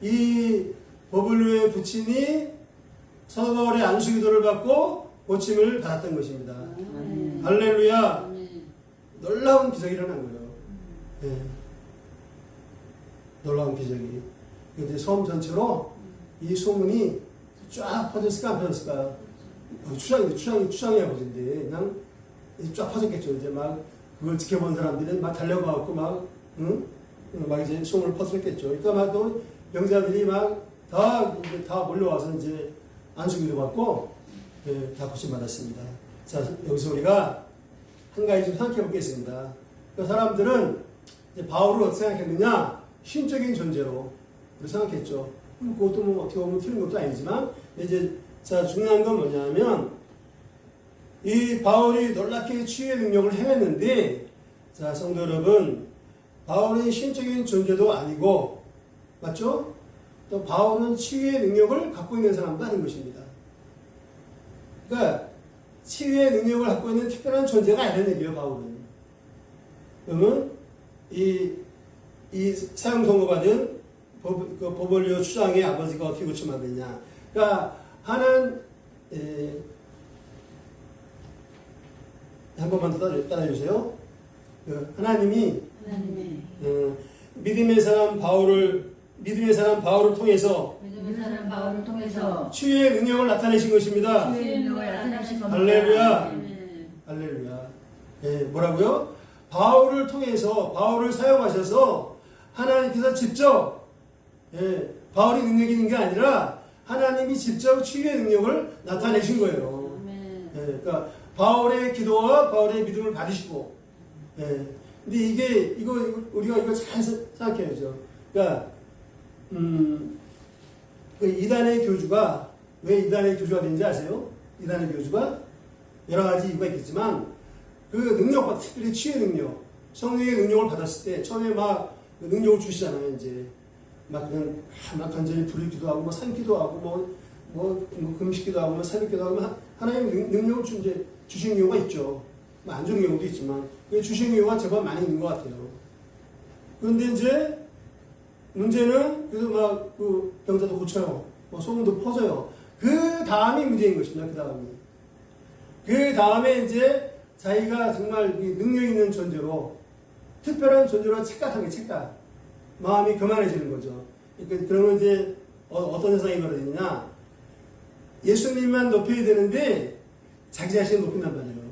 이 버블류의 부친이 사도 바울의 안수기도를 받고 고침을 받았던 것입니다. 할렐루야. 놀라운 기적이 일어난 거예요. 놀라운 기적이. 근데 섬 전체로 이 소문이 쫙 퍼졌을까 안 퍼졌을까? 추장이 아버지인데 그냥 쫙 퍼졌겠죠. 이제 막 그걸 지켜본 사람들은 막 달려가고 막 이제 소문을 퍼뜨렸겠죠. 그러니까 막 또 병자들이 막 다 몰려와서 이제 안수기도 받고 다 고침받았습니다. 자, 여기서 우리가 한 가지 좀 생각해 보겠습니다. 그 사람들은 이제 바울을 어떻게 생각했느냐? 신적인 존재로 생각했죠. 그것도 뭐 어떻게 보면 틀린 것도 아니지만, 이제, 자, 중요한 건 뭐냐면, 이 바울이 놀랍게 치유의 능력을 행했는데, 자, 성도 여러분, 바울은 신적인 존재도 아니고, 맞죠? 또 바울은 치유의 능력을 갖고 있는 사람도 아닌 것입니다. 그러니까 치유의 능력을 갖고 있는 특별한 존재가 아니라는 얘기예요. 바울은. 그러면 이 사형 선고받은 보볼리오 추장의 아버지가 어떻게 고침받느냐. 그러니까 한 번만 따라주세요. 하나님이 믿음의 사람 바울을 통해서 치유의 능력을 나타내신 것입니다. 할렐루야. 할렐루야. 뭐라고요? 바울을 통해서 바울을 사용하셔서 하나님께서 직접 바울이 능력이 있는 게 아니라 하나님이 직접 치유의 능력을 나타내신 거예요. 그러니까 바울의 기도와 바울의 믿음을 받으시고, 근데 이거 우리가 이거 잘 생각해야죠. 그러니까 그 이단의 교주가 왜 이단의 교주가 된지 아세요? 이단의 교주가 여러 가지 이유가 있겠지만 그 능력, 특별히 치유의 능력, 성령의 능력을 받았을 때 처음에 막 능력을 주시잖아요. 이제 막 그냥 막 간절히 부르기도 하고 뭐 삼기도 하고 뭐 금식기도 하고 뭐 새벽기도 하고 하나님 능력을 주시는 경우가 있죠. 뭐 안 주는 경우도 있지만 주시는 경우가 제법 많이 있는 것 같아요. 그런데 이제 문제는 그래서 막 그 병자도 고쳐요. 뭐 소문도 퍼져요. 그 다음이 문제인 것입니다. 그 다음에 이제 자기가 정말 능력 있는 존재로 특별한 존재로 착각한 게 착각. 마음이 교만해지는 거죠. 그러니까 그러면 이제 어떤 현상이 벌어지느냐. 예수님만 높여야 되는데 자기 자신을 높인단 말이에요.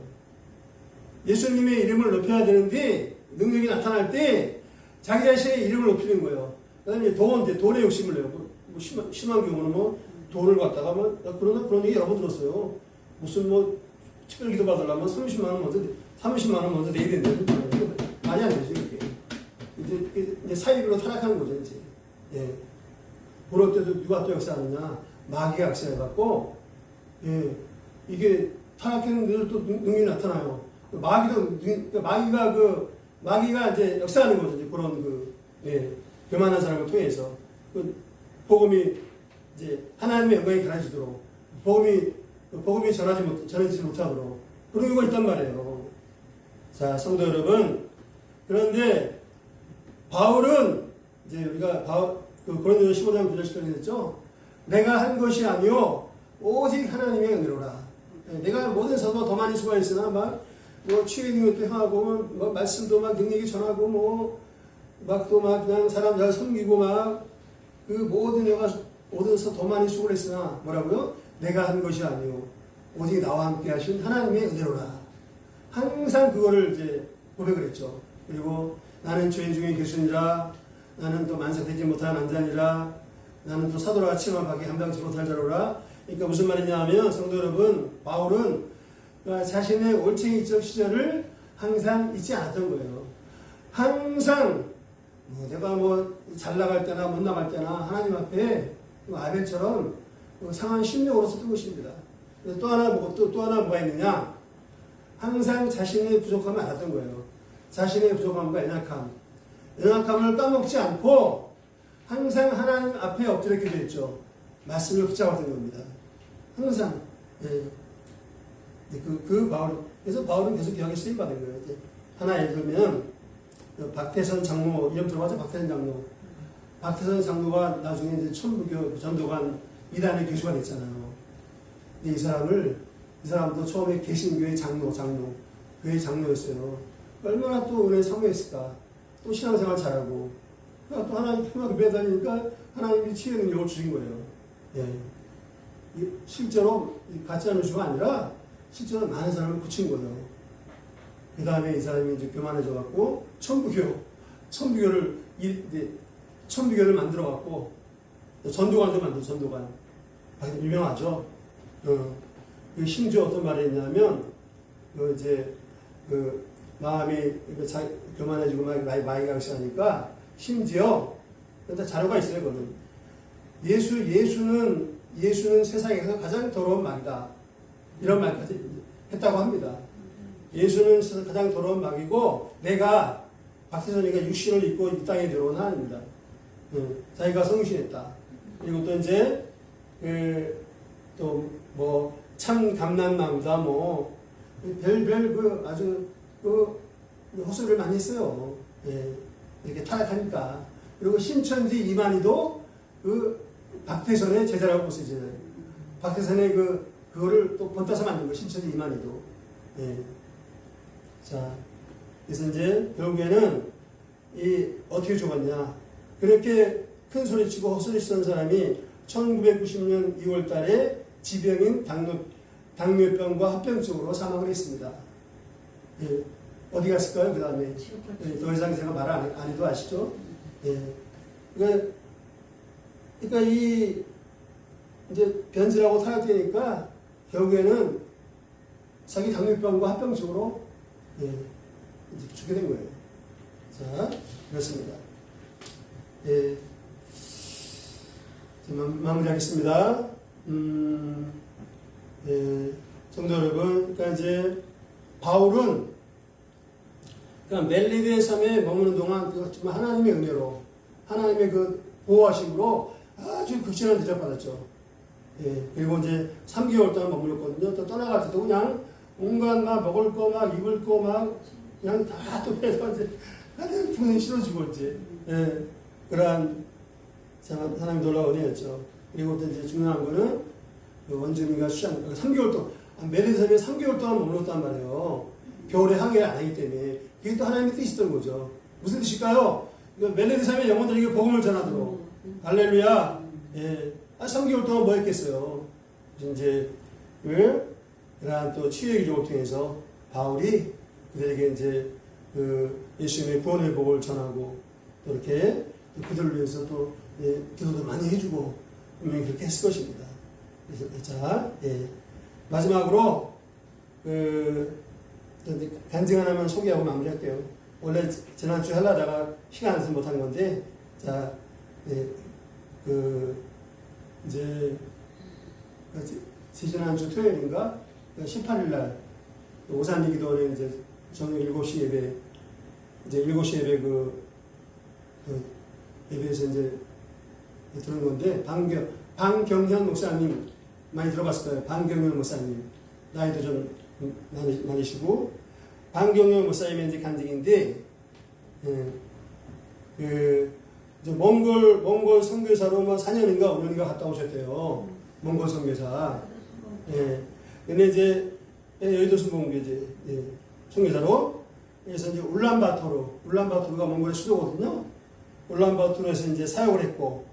예수님의 이름을 높여야 되는데 능력이 나타날 때 자기 자신의 이름을 높이는 거예요. 그 다음에 돈에 욕심을 내요. 뭐 심한 경우는 뭐 돈을 갖다가 그런 얘기 여러 번 들었어요. 무슨 특별 기도 받으려면 30만 원 먼저 내야 된다. 말이 안 되죠, 이게. 이제 사이비로 타락하는 거죠, 이제. 예. 그럴 때도 누가 또 역사하느냐. 마귀가 역사해갖고, 예. 이게 타락했는데도 또 능력이 나타나요. 마귀가 이제 역사하는 거죠, 이제 그런 교만한 사람을 통해서. 복음이 이제 하나님의 영광이 가라지도록, 복음이 전하지 못하도록, 그런 경우가 있단 말이에요. 자, 성도 여러분. 그런데, 바울은, 이제 우리가 고린도서 15장 9절 10절에 했죠. 내가 한 것이 아니요 오직 하나님의 은혜로라. 내가 모든 사도 더 많이 수고했으나 치유의 능력도 행하고 말씀도 능력이 전하고 그냥 사람 잘 섬기고 그 모든 사도 더 많이 수고를 했으나 뭐라고요? 내가 한 것이 아니요 오직 나와 함께 하신 하나님의 은혜로라. 항상 그거를 이제 고백을 했죠. 그리고 나는 죄인 중에 개수니라. 나는 또 만삭되지 못한 안자니라. 나는 또 사도라 치마 밖에 감당치 못할 자로라. 그러니까 무슨 말이냐 하면 성도 여러분, 바울은 자신의 올챙이적 시절을 항상 잊지 않았던 거예요. 항상 내가 잘 나갈 때나 못 나갈 때나 하나님 앞에 아벨처럼 상한 심령으로 섰던 것입니다. 또 하나 뭐가 있느냐? 항상 자신의 부족함을 알았던 거예요. 자신의 부족함과 연약함을 까먹지 않고 항상 하나님 앞에 엎드려 기도했죠. 말씀을 붙잡았던 겁니다. 항상. 그래서 바울은 계속 기억에 쓰임받은 거예요. 이제 하나 예를 들면 박태선 장로 이름 들어봤죠? 박태선 장로. 박태선 장로가 나중에 이제 천부교 전도관 이단의 교수가 됐잖아요. 근데 이 사람도 처음에 개신교의 교회 장로였어요. 얼마나 또 은혜 사모했을까. 또 신앙생활 잘하고. 또 하나님 편하게 매달리니까 하나님이 치유의 능력을 주신 거예요. 예. 실제로 가짜는 주가 아니라 실제로 많은 사람을 고친 거예요. 그 다음에 이 사람이 이제 교만해져갖고 천부교를 만들어갖고 전도관도 만들어 전도관. 유명하죠. 심지어 어떤 말이 있냐면 마음이 교만해지고 마귀가 역사하니까 심지어 일단 자료가 있어요. 그거는 예수는 세상에서 가장 더러운 마귀다. 이런 말까지 했다고 합니다. 예수는 가장 더러운 마귀고 내가 박태선이가 육신을 입고 이 땅에 들어온 하나님이다. 자기가 성신했다. 그리고 또 이제 참 감람나무다 별별 아주 헛소리를 많이 했어요. 예. 이렇게 타락하니까. 그리고 신천지 이만희도 박태선의 제자라고 볼 수 있잖아요. 박태선의 그거를 또 본따서 만든 거, 신천지 이만희도. 예. 자, 그래서 이제 결국에는 어떻게 죽었냐. 그렇게 큰 소리 치고 헛소리 치던 사람이 1990년 2월 달에 지병인 당뇨병과 합병증으로 사망을 했습니다. 예. 어디 갔을까요? 그 다음에 더 이상 제가 말 안 해도 아시죠? 예. 그러니까 이 이제 변질하고 타락되니까 결국에는 자기 당뇨병과 합병증으로 예, 이제 죽게 된 거예요. 자, 그렇습니다. 예. 마무리하겠습니다. 예, 성도 여러분, 그러니까 이제 바울은 그러니까 멜리드의 섬에 머무는 동안 정말 하나님의 은혜로, 하나님의 그 보호하심으로 아주 극진한 대접받았죠. 예, 그리고 이제 3개월 동안 머물렀거든요. 또 떠나갈 때도 그냥 온갖 막 먹을 거 막 입을 거 막 그냥 다 또 해서 이제 하여튼 부모님 실어주고 이제 예, 그러한 하나님 놀라운 은혜였죠. 그리고 또 이제 중요한 거는 그 원주민과 수장 3개월 동안 멜리드섬에 3개월 동안 머물렀단 말이에요. 겨울에 항해를 안 하기 때문에 그게 또 하나님의 뜻이던 거죠. 무슨 뜻일까요? 멜리드섬의 영혼들에게 복음을 전하도록 할렐루야. 예, 3개월 동안 뭐 했겠어요? 이제 그러한 또 치유의 기적을 통해서 바울이 그들에게 이제 그 예수님의 구원의 복을 전하고 또 이렇게 그들을 위해서 또 예, 기도도 많이 해주고 분명히 그렇게 했을 것입니다. 그래서 자, 예. 마지막으로 간증 하나만 소개하고 마무리할게요. 원래 지난주에 하려다가 시간 안에서 못한 건데, 자, 예, 이제 지난주 토요일인가 18일날 오산리 기도원에 이제 저녁 7시 예배, 이제 7시 예배 예배에서 이제 들은 건데, 방경현 목사님 많이 들어봤을 거예요. 방경현 목사님 나이도 좀 많으시고, 방경현 목사님의 이제 간증인데, 몽골 선교사로 뭐 4년인가 5년인가 갔다 오셨대요. 몽골 선교사. 예. 근데 이제 여의도 순복음교 이제 선교사로. 그래서 이제 울란바토르가 몽골의 수도거든요. 울란바토르에서 이제 사역을 했고,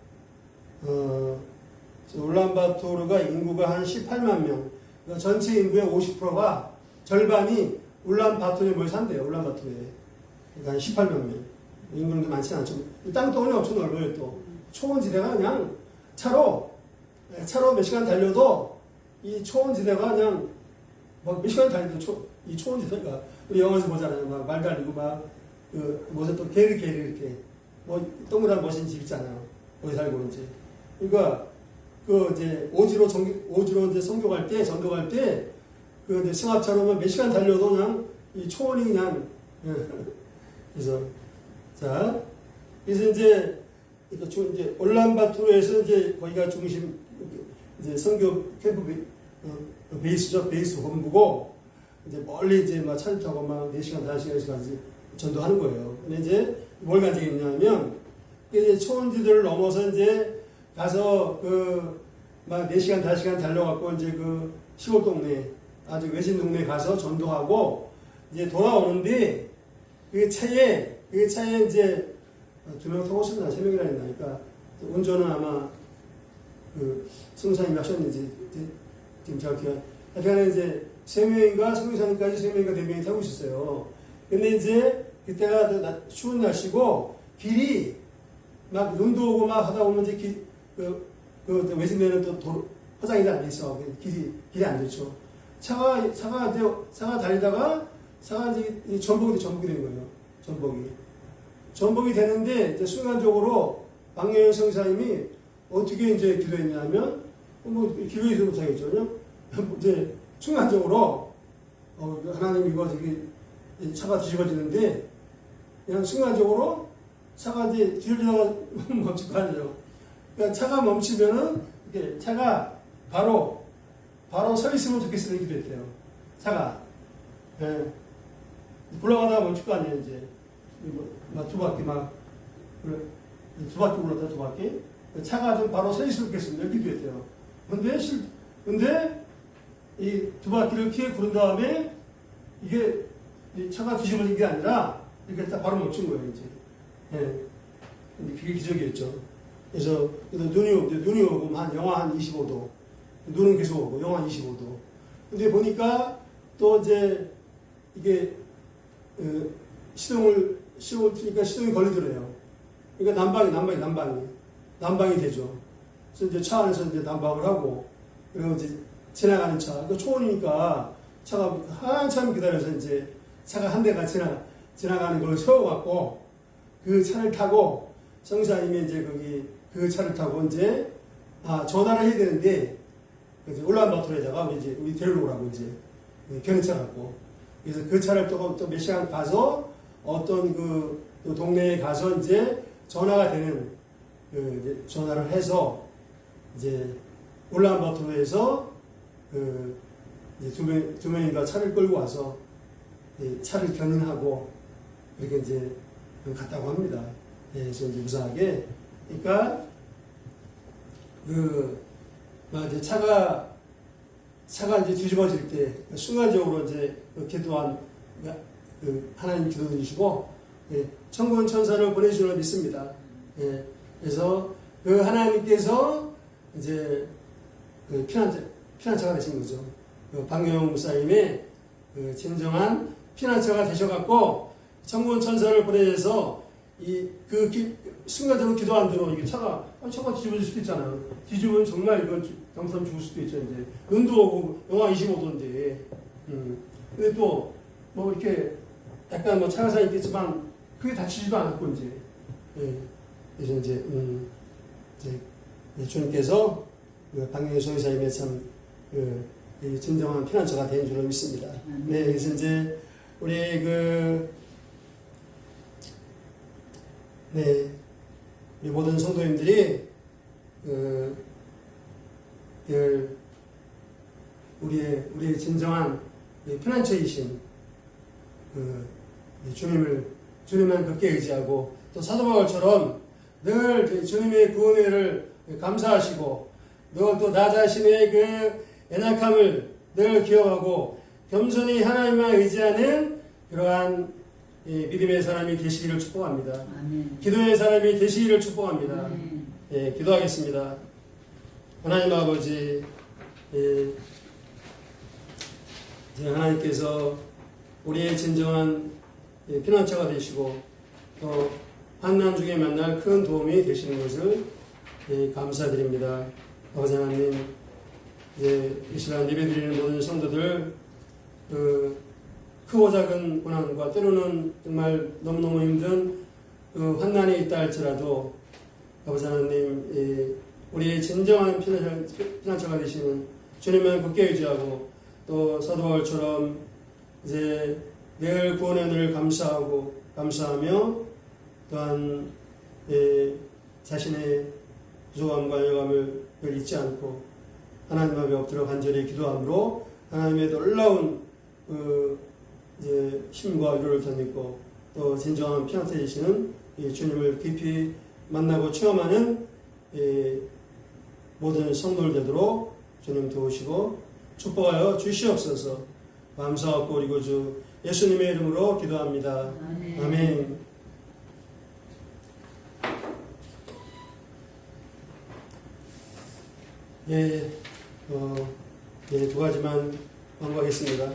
울란바토르가 인구가 한 18만 명. 그러니까 전체 인구의 50%가 절반이 울란바토르에 모여 산대요. 울란바토르에. 그러니까 한 18만 명. 인구는 많지는 않죠. 땅덩어리 엄청 넓어요. 또 초원지대가 그냥 차로 몇 시간 달려도 이 초원지대가 그냥 막 몇 시간 달려도 이 초원지대가 우리 영화에서 보잖아요. 막 말 달리고 뭐서 또 게리 이렇게 뭐 동그란 멋진 집 있잖아요. 거기 살고 이제 그러니까 이제 오지로 이제 전도갈 때 이제 승합차로 몇 시간 달려도 그냥 이 초원이 그냥 그래서 자, 그래서 이제 울란바토르에서 이제 거기가 중심, 이제 선교 캠프 베이스죠. 베이스 본부고, 이제 멀리 이제 막 차를 타고 막 4시간, 5시간까지 전도하는 거예요. 근데 이제 뭘 가지겠냐면, 이제 초원지대를 넘어서 이제 가서 막 4시간, 5시간 달려갖고 이제 시골 동네, 아주 외진 동네 가서 전도하고, 이제 돌아오는데, 그 차에 이제 2명 타고 오셨나 3명이나 했나니까 운전은 아마 승사님이 하셨는지 지금 제가 기억. 하여튼 이제 3명인가 승사님까지 3명인가 4명이 타고 있었어요. 근데 이제 그때가 추운 날씨고 길이 막 눈도 오고 막 하다 보면 이제 외진데는 또 포장이 안 돼 있어. 길이 안 좋죠. 차가 달리다가 이제 전복이 된 거예요. 전복이 되는데, 이제 순간적으로 박영현 성사님이 어떻게 이제 기도했냐면, 기도해서 못하겠죠. 이제 순간적으로, 하나님 이거 차가 뒤집어지는데, 그냥 순간적으로 차가 이제 뒤집어지다가 멈출 거 아니에요. 그러니까 차가 멈추면은, 이렇게 차가 바로 서 있으면 좋겠으면 기도했대요. 차가. 예. 굴러가다가 멈출 거 아니에요, 이제. 두 바퀴 굴렀다, 2바퀴. 차가 좀 바로 서 있으면 좋겠습니다. 이렇게 기도했대요. 근데, 이 2바퀴를 피해 구른 다음에, 이게, 차가 뒤집어진 게 아니라, 이렇게 딱 바로 멈춘 거예요, 이제. 예. 근데 그게 기적이었죠. 그래서, 눈이 오고, 영하 한 25도. 눈은 계속 오고, 영하 25도. 근데 보니까, 또 이제, 이게, 시동을 틀니까 시동이 걸리더래요. 그러니까 난방이 되죠. 그래서 이제 차 안에서 이제 난방을 하고, 그리고 이제 지나가는 차, 그 초원이니까 차가 한참 기다려서 이제 차가 한 대가 지나가는 걸 세워갖고, 그 차를 타고, 성사님이 이제 그 차를 타고 이제, 전화를 해야 되는데, 이제 울란바토르에다가 우리 데리러 오라고 이제, 견인차 갖고. 그래서 그 차를 또 몇 시간 가서, 어떤 또 동네에 가서 이제 전화가 되는, 이제 전화를 해서, 이제 울란바토르에서 이제 두 명인가 차를 끌고 와서 차를 견인하고 이렇게 이제 갔다고 합니다. 그래서 이제 무사하게. 그러니까 이제 차가 이제 뒤집어질 때 순간적으로 이제 기도한 하나님 기도 들으시고 천군 천사를 보내주시는 걸 믿습니다. 그래서 그 하나님께서 이제 피난처가 되신 거죠. 박영용 목사님의 진정한 피난처가 되셔갖고 천군 천사를 보내서 순간적으로 기도 안 들어 이게 차가 뒤집어질 수도 있잖아요. 뒤집으면 정말 이건 경사람 죽을 수도 있죠. 이제 눈도 오고 영하 25도인데. 근데 또 뭐 이렇게 약간 차가사 있겠지만 그게 다치지도 않았고 이제. 그래서 이제 주님께서 박영희 소유사님의 참 진정한 피난처가 된 줄로 믿습니다. 네, 그래서 이제 우리 우리 모든 성도님들이 우리의 진정한 피난처이신 주님만 그렇게 의지하고 또 사도 바울처럼 늘 주님의 구원을 감사하시고 또 나 자신의 연약함을 늘 기억하고 겸손히 하나님만 의지하는 그러한 믿음의 사람이 되시기를 축복합니다. 아멘. 기도의 사람이 되시기를 축복합니다. 기도하겠습니다. 하나님 아버지, 하나님께서 우리의 진정한 피난처가 되시고 또 환난 중에 만날 큰 도움이 되시는 것을 감사드립니다. 아버지 하나님, 이 시간 예배드리는 모든 성도들 크고 작은 고난과 때로는 정말 너무너무 힘든 환난이 있다 할지라도 아버지 하나님, 우리의 진정한 피난처가 되시는 주님만 굳게 의지하고 또 사도 바울처럼 이제 늘 구원의 은혜를 감사하며 또한 자신의 부족함과 여감을 늘 잊지 않고 하나님 앞에 엎드려 간절히 기도함으로 하나님의 놀라운 이제 힘과 위로를 덧입고 또 진정한 피난처 되시는 주님을 깊이 만나고 체험하는 모든 성도들 되도록 주님 도우시고 축복하여 주시옵소서. 감사하고 우리 구주 예수님의 이름으로 기도합니다. 아멘. 아멘. 두 가지만 언급하겠습니다.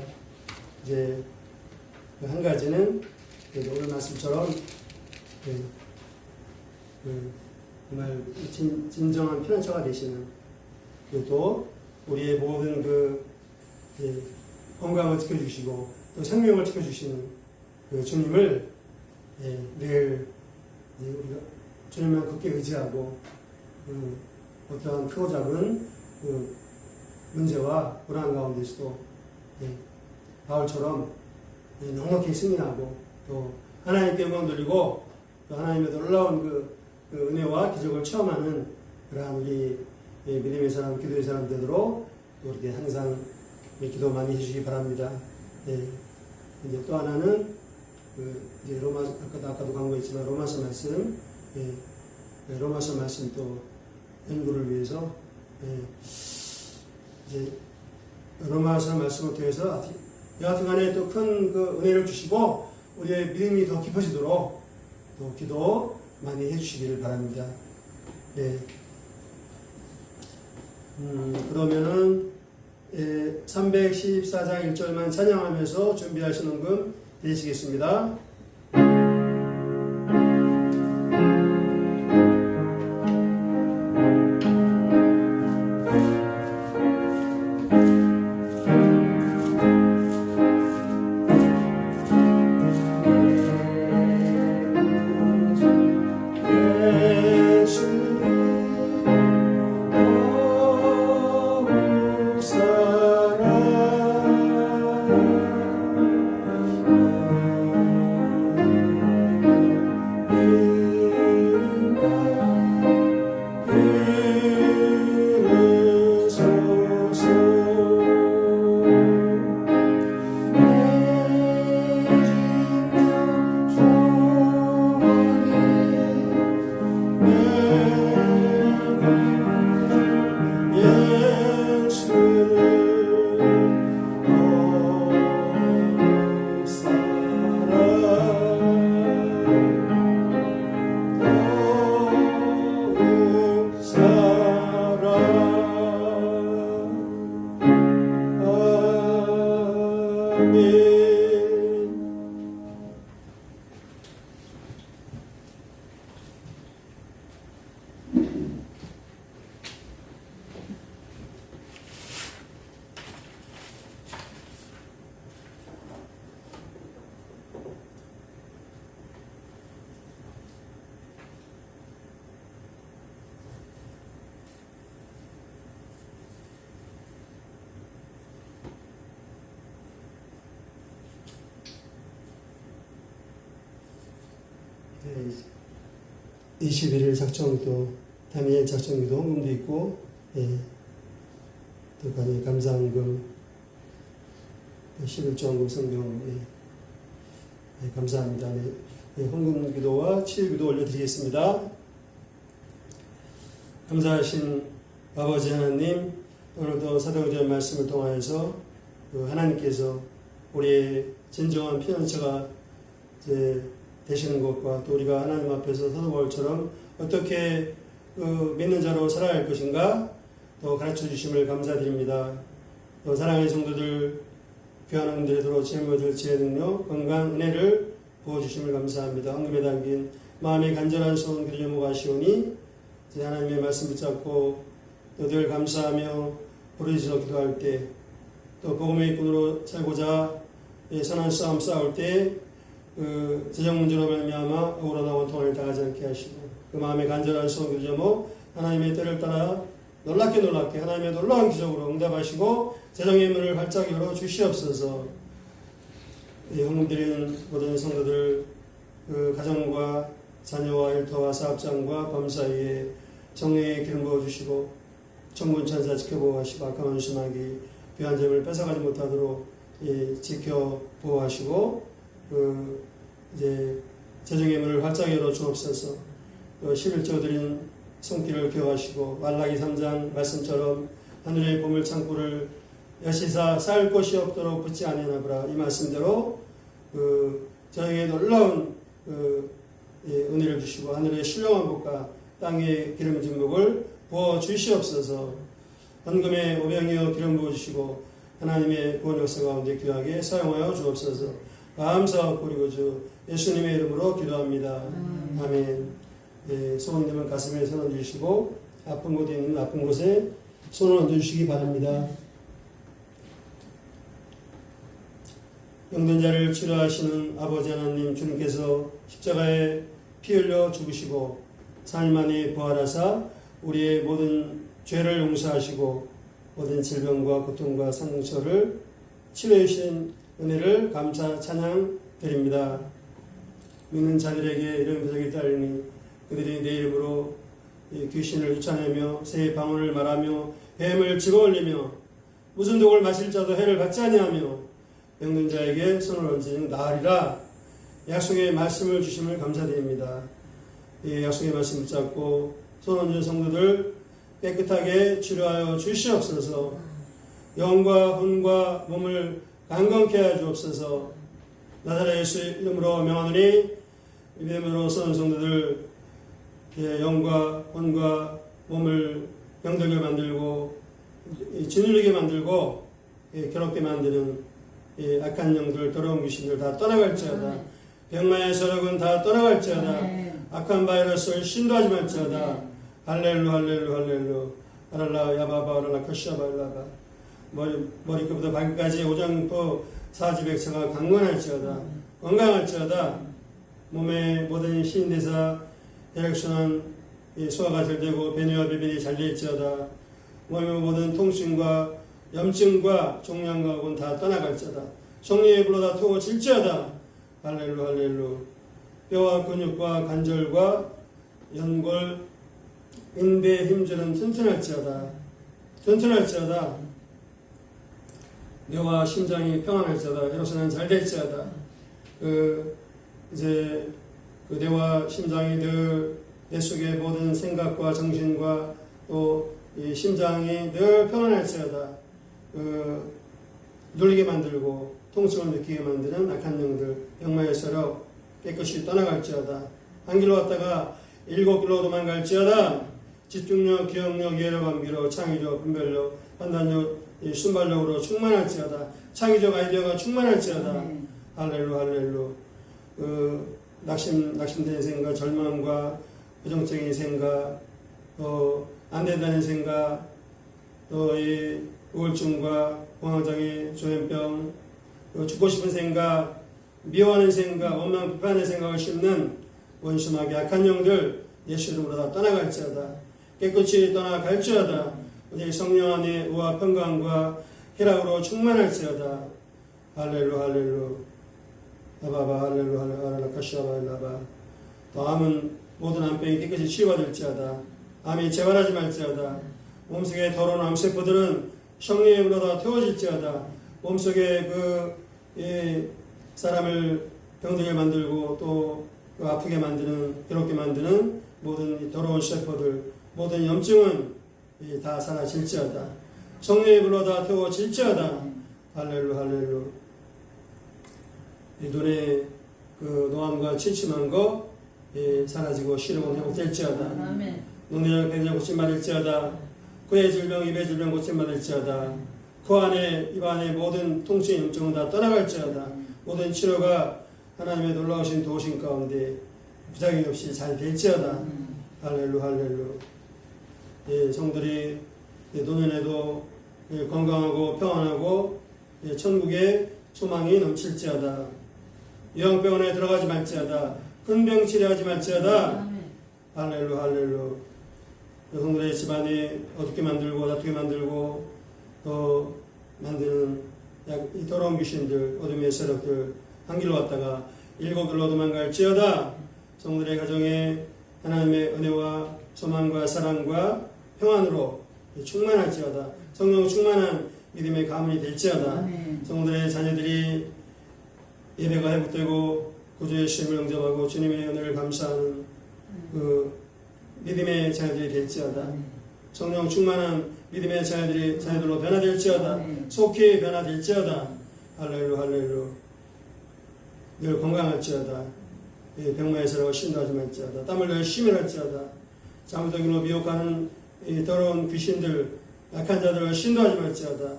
이제 한 가지는 오늘 말씀처럼 정말 진정한 피난처가 되시는 또 우리의 모든 건강을 지켜주시고 또 생명을 지켜주시는 주님을 늘 우리가 주님만 굳게 의지하고 어떠한 크고 작은 문제와 불안 가운데서도 바울처럼 넉넉히 승리하고 또 하나님께 영광 돌리고 또 하나님의 놀라운 은혜와 기적을 체험하는 그러한 우리 믿음의 사람, 기도의 사람 되도록 이렇게 항상 기도 많이 해주시기 바랍니다. 이제 또 하나는 이제 아까도 강조했지만 로마서 말씀, 로마서 말씀 또 연구를 위해서 이제 로마서 말씀을 통해서 여하튼간에 또 큰 은혜를 주시고 우리의 믿음이 더 깊어지도록 또 기도 많이 해주시기를 바랍니다. 그러면은 314장 1절만 찬양하면서 준비하시는 분 드리시겠습니다. 네, 21일 작정기도, 담임 작정기도 헌금도 있고, 또 감사헌금, 11조 헌금 성경, 감사합니다. 헌금 기도와 치유 기도 올려드리겠습니다. 감사하신 아버지 하나님, 오늘도 사도행전 말씀을 통하여서 하나님께서 우리의 진정한 피난처가 되시는 것과 또 우리가 하나님 앞에서 사도 바울처럼 어떻게 믿는 자로 살아야 할 것인가 또 가르쳐 주심을 감사드립니다. 또 사랑하는 성도들, 귀한 분들에도 질문들 지혜 능력, 건강, 은혜를 부어주심을 감사합니다. 헌금에 담긴 마음의 간절한 소원 그리 모아시오니 하나님의 말씀 붙잡고 또 늘 감사하며 부르짖어 기도할 때 또 복음의 일꾼으로 살고자 선한 싸움 싸울 때 재정 문제로 말미암아 억울하다 원통을 당하지 않게 하시고 그 마음의 간절한 소원 그리 하나님의 때를 따라 놀랍게 하나님의 놀라운 기적으로 응답하시고 재정의 문을 활짝 열어 주시옵소서. 헌금 드리는 모든 성도들 가정과 자녀와 일터와 사업장과 범사에 성령의 기름 부어주시고 천군 천사 지켜보호하시고 악한 원수마귀 귀한 점을 뺏어가지 못하도록 지켜 보호하시고 이제 재정의 문을 활짝 열어 주옵소서. 11조 드린 손길을 기억하시고 말라기 3장 말씀처럼 하늘의 보물 창고를 여시사 쌓을 곳이 없도록 붙지 아니하나보라. 이 말씀대로 저에게 놀라운 은혜를 주시고 하늘의 신령한 복과 땅의 기름진 복을 부어 주시옵소서. 헌금에 오병이어 기름 부어 주시고 하나님의 구원 역사 가운데 귀하게 사용하여 주옵소서. 감사와 그리고 주 예수님의 이름으로 기도합니다. 아멘. 소원 되면 가슴에 손 얹으시고 아픈 곳에 있는 아픈 곳에 손을 얹어주시기 바랍니다. 병든 자를 치료하시는 아버지 하나님, 주님께서 십자가에 피 흘려 죽으시고 3일 만에 부활하사 우리의 모든 죄를 용서하시고 모든 질병과 고통과 상처를 치료해 주신 은혜를 감사 찬양 드립니다. 믿는 자들에게 이런 표적이 따르니 그들이 내 이름으로 귀신을 쫓아내며 새 방언을 말하며 뱀을 집어올리며 무슨 독을 마실 자도 해를 받지 아니하며 병든 자에게 손을 얹으니 나으리라. 약속의 말씀을 주심을 감사드립니다. 이 약속의 말씀 붙잡고 손 얹은 성도들 깨끗하게 치료하여 주시옵소서. 영과 혼과 몸을 강건케 하여 주옵소서. 나사렛 예수 이름으로 명하노니 믿음으로 선 성도들 영과 혼과 몸을 병들게 만들고 짓눌리게 만들고 괴롭게 만드는 이 악한 영들 더러운 귀신들 다 떠나갈지어다. 병마의 서력은 다 떠나갈지어다. 악한 바이러스를 신도하지 말지어다. 할렐루 할렐루 할렐루 아랄라 야바바 아랄라 카샤바일라바 머리끝부터 발끝까지 오장포 사지백성아 강건할지어다. 건강할지어다. 몸의 모든 신대사 혈액순환 소화가 잘 되고 배뇨와 배변이 잘 될지어다. 몸의 모든 통증과 염증과 종양과는 다 떠나갈지어다. 성령의 불로 다 태워질지어다. 할렐루 할렐루. 뼈와 근육과 관절과 연골 인대 힘줄은 튼튼할지어다. 튼튼할지어다. 뇌와 심장이 평안할지어다. 혈액순환 잘 될지어다. 이제 그 뇌와 심장이 늘 내 속의 모든 생각과 정신과 또 이 심장이 늘 평안할지어다. 눌리게 만들고 통증을 느끼게 만드는 악한 영들 병마의 서력 깨끗이 떠나갈지어다. 한 길로 왔다가 7길로 도망갈지어다. 집중력, 기억력, 예력, 암기력, 창의력, 분별력, 판단력, 순발력으로 충만할지어다. 창의적 아이디어가 충만할지어다. 할렐루 할렐루. 낙심된 생각, 절망과 부정적인 생각, 안 된다는 생각, 또 이 우울증과 공황장애, 조현병, 죽고 싶은 생각, 미워하는 생각, 원망 비판의 생각을 심는 원심하게 악한 영들 예수 이름으로 다 떠나갈지어다. 깨끗이 떠나갈지어다. 우리 성령 안에 우와 평강과 희락으로 충만할지어다. 할렐루 할렐루. 아바바 할렐루 할렐루 카시아바일라바. 또 암은 모든 암병이 깨끗이 치유받을지어다. 암이 재발하지 말지어다. 몸속의 더러운 암세포들은 성령의 힘으로 다 태워질지어다. 몸속에 사람을 병들게 만들고 또 아프게 만드는, 괴롭게 만드는 모든 더러운 세포들, 모든 염증은 다 사라질지어다. 성령의 힘으로 다 태워질지어다. 할렐루 할렐루. 눈에 노암과 침침한 거 사라지고 시력은 회복될지어다. 눈의 병이 고침받을지어다. 코의 질병, 입의 질병 고침받을지어다. 코 안에, 입 안에 모든 통증, 염증은 다 떠나갈지어다. 모든 치료가 하나님의 놀라우신 도우심 가운데 부작용 없이 잘 될지어다. 할렐루 할렐루. 성들이 노년에도 건강하고 평안하고 천국의 소망이 넘칠지어다. 요양병원에 들어가지 말지어다. 큰 병 치료하지 말지어다. 할렐루 할렐루. 여성들의 집안이 어둡게 만들고 다투게 만들고 또 만드는 이 더러운 귀신들, 어둠의 세력들 한 길로 왔다가 7길로 도망갈지어다. 성들의 가정에 하나님의 은혜와 소망과 사랑과 평안으로 충만할지어다. 성령 충만한 믿음의 가문이 될지어다. 성들의 자녀들이 예배가 회복되고 구주의 심을 영접하고 주님의 은혜를 감사하는 믿음의 자녀들이 될지어다. 성령 충만한 믿음의 자녀들로 변화될지어다. 속히 변화될지어다. 할렐루 할렐루. 늘 건강할지어다. 병마에서 신도하지 말지어다. 땀을 열심히 할지어다. 잘못된 길로 미혹하는 더러운 귀신들, 약한 자들을 신도하지 말지어다.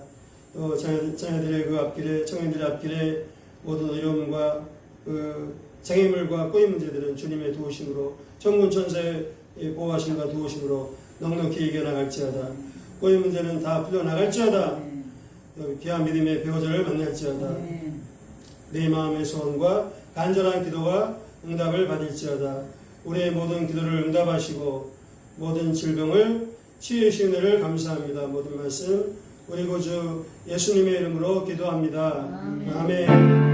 또 자녀들의 그 앞길에, 청년들의 앞길에 모든 어려움과 장애물과 꼬임 문제들은 주님의 도우심으로, 천군 천사의 보호하심과 도우심으로 넉넉히 이겨나갈지어다. 꼬임 문제는 다 풀려나갈지어다. 귀한 믿음의 배우자를 만날지어다. 내 마음의 소원과 간절한 기도와 응답을 받을지어다. 우리의 모든 기도를 응답하시고 모든 질병을 치유하신 은혜를 감사합니다. 모든 말씀 우리 구주 예수님의 이름으로 기도합니다. 아멘.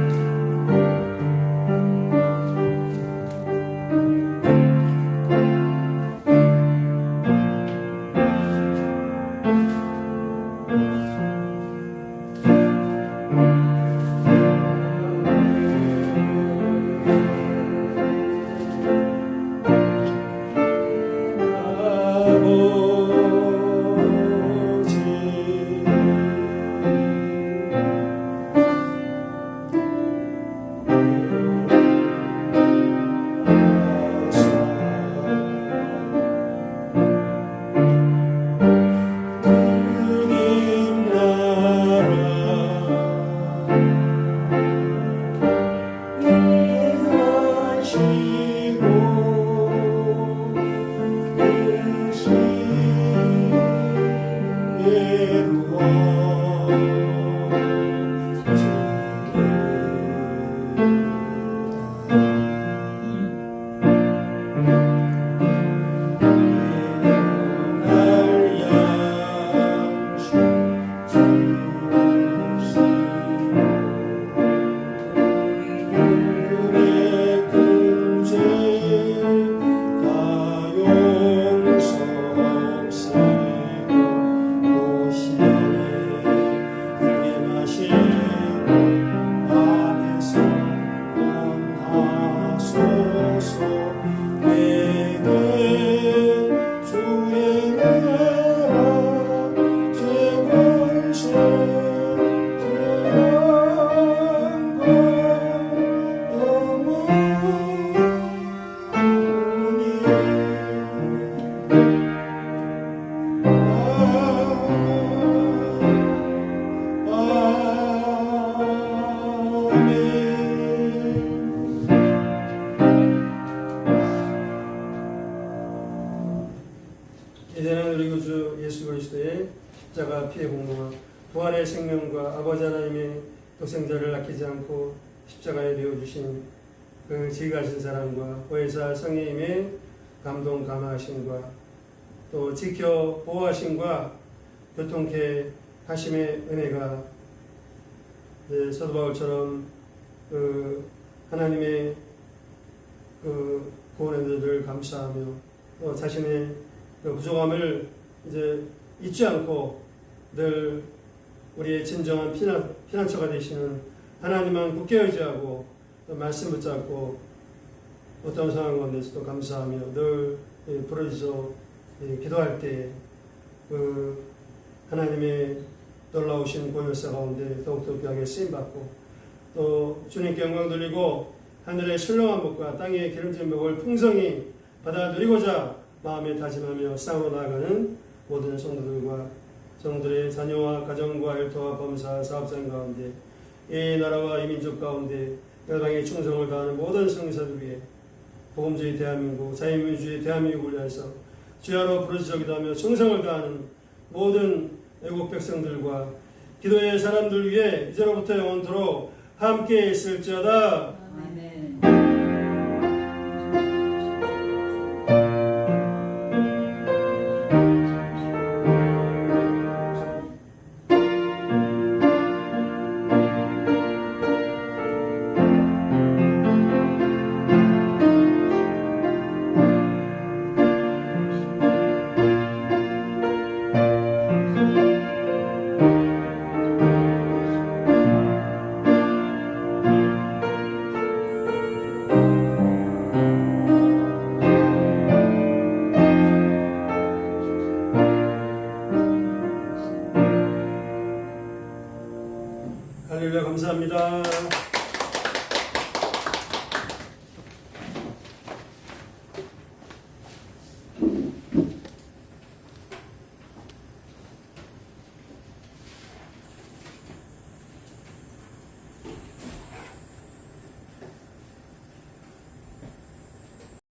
이제는 우리 구주 예수 그리스도의 십자가 피의 공로와 부활의 생명과 아버지 하나님의 독생자를 아끼지 않고 십자가에 되어주신 그 지혜가신 사랑과 보혜사 성령님의 감동 감화하심과 또 지켜 보호하심과 교통케 하심의 은혜가 사도 바울처럼 그 하나님의 그 구원의 은혜를 감사하며 또 자신의 그 부족함을 이제 잊지 않고 늘 우리의 진정한 피난처가 되시는 하나님만 굳게 의지하고 또 말씀 붙잡고 어떤 상황 가운데서도 감사하며 늘 부르짖어 기도할 때 그 하나님의 놀라우신 보혈사 가운데 더욱더 귀하게 쓰임받고 또 주님께 영광 돌리고 하늘의 신령한 복과 땅의 기름진 복을 풍성히 받아 누리고자 마음에 다짐하며 싸우러 나아가는 모든 성도들과 성도들의 자녀와 가정과 일터와 범사 사업장 가운데 이 나라와 이 민족 가운데 열방에 충성을 다하는 모든 성리사들 위해 복음주의 대한민국 자유민주주의 대한민국을 위해서 주야로 부르짖어 기도하며 충성을 다하는 모든 애국 백성들과 기도의 사람들 위해 이제로부터 영원토록 함께 있을지어다. 아멘. 할렐루야 감사합니다.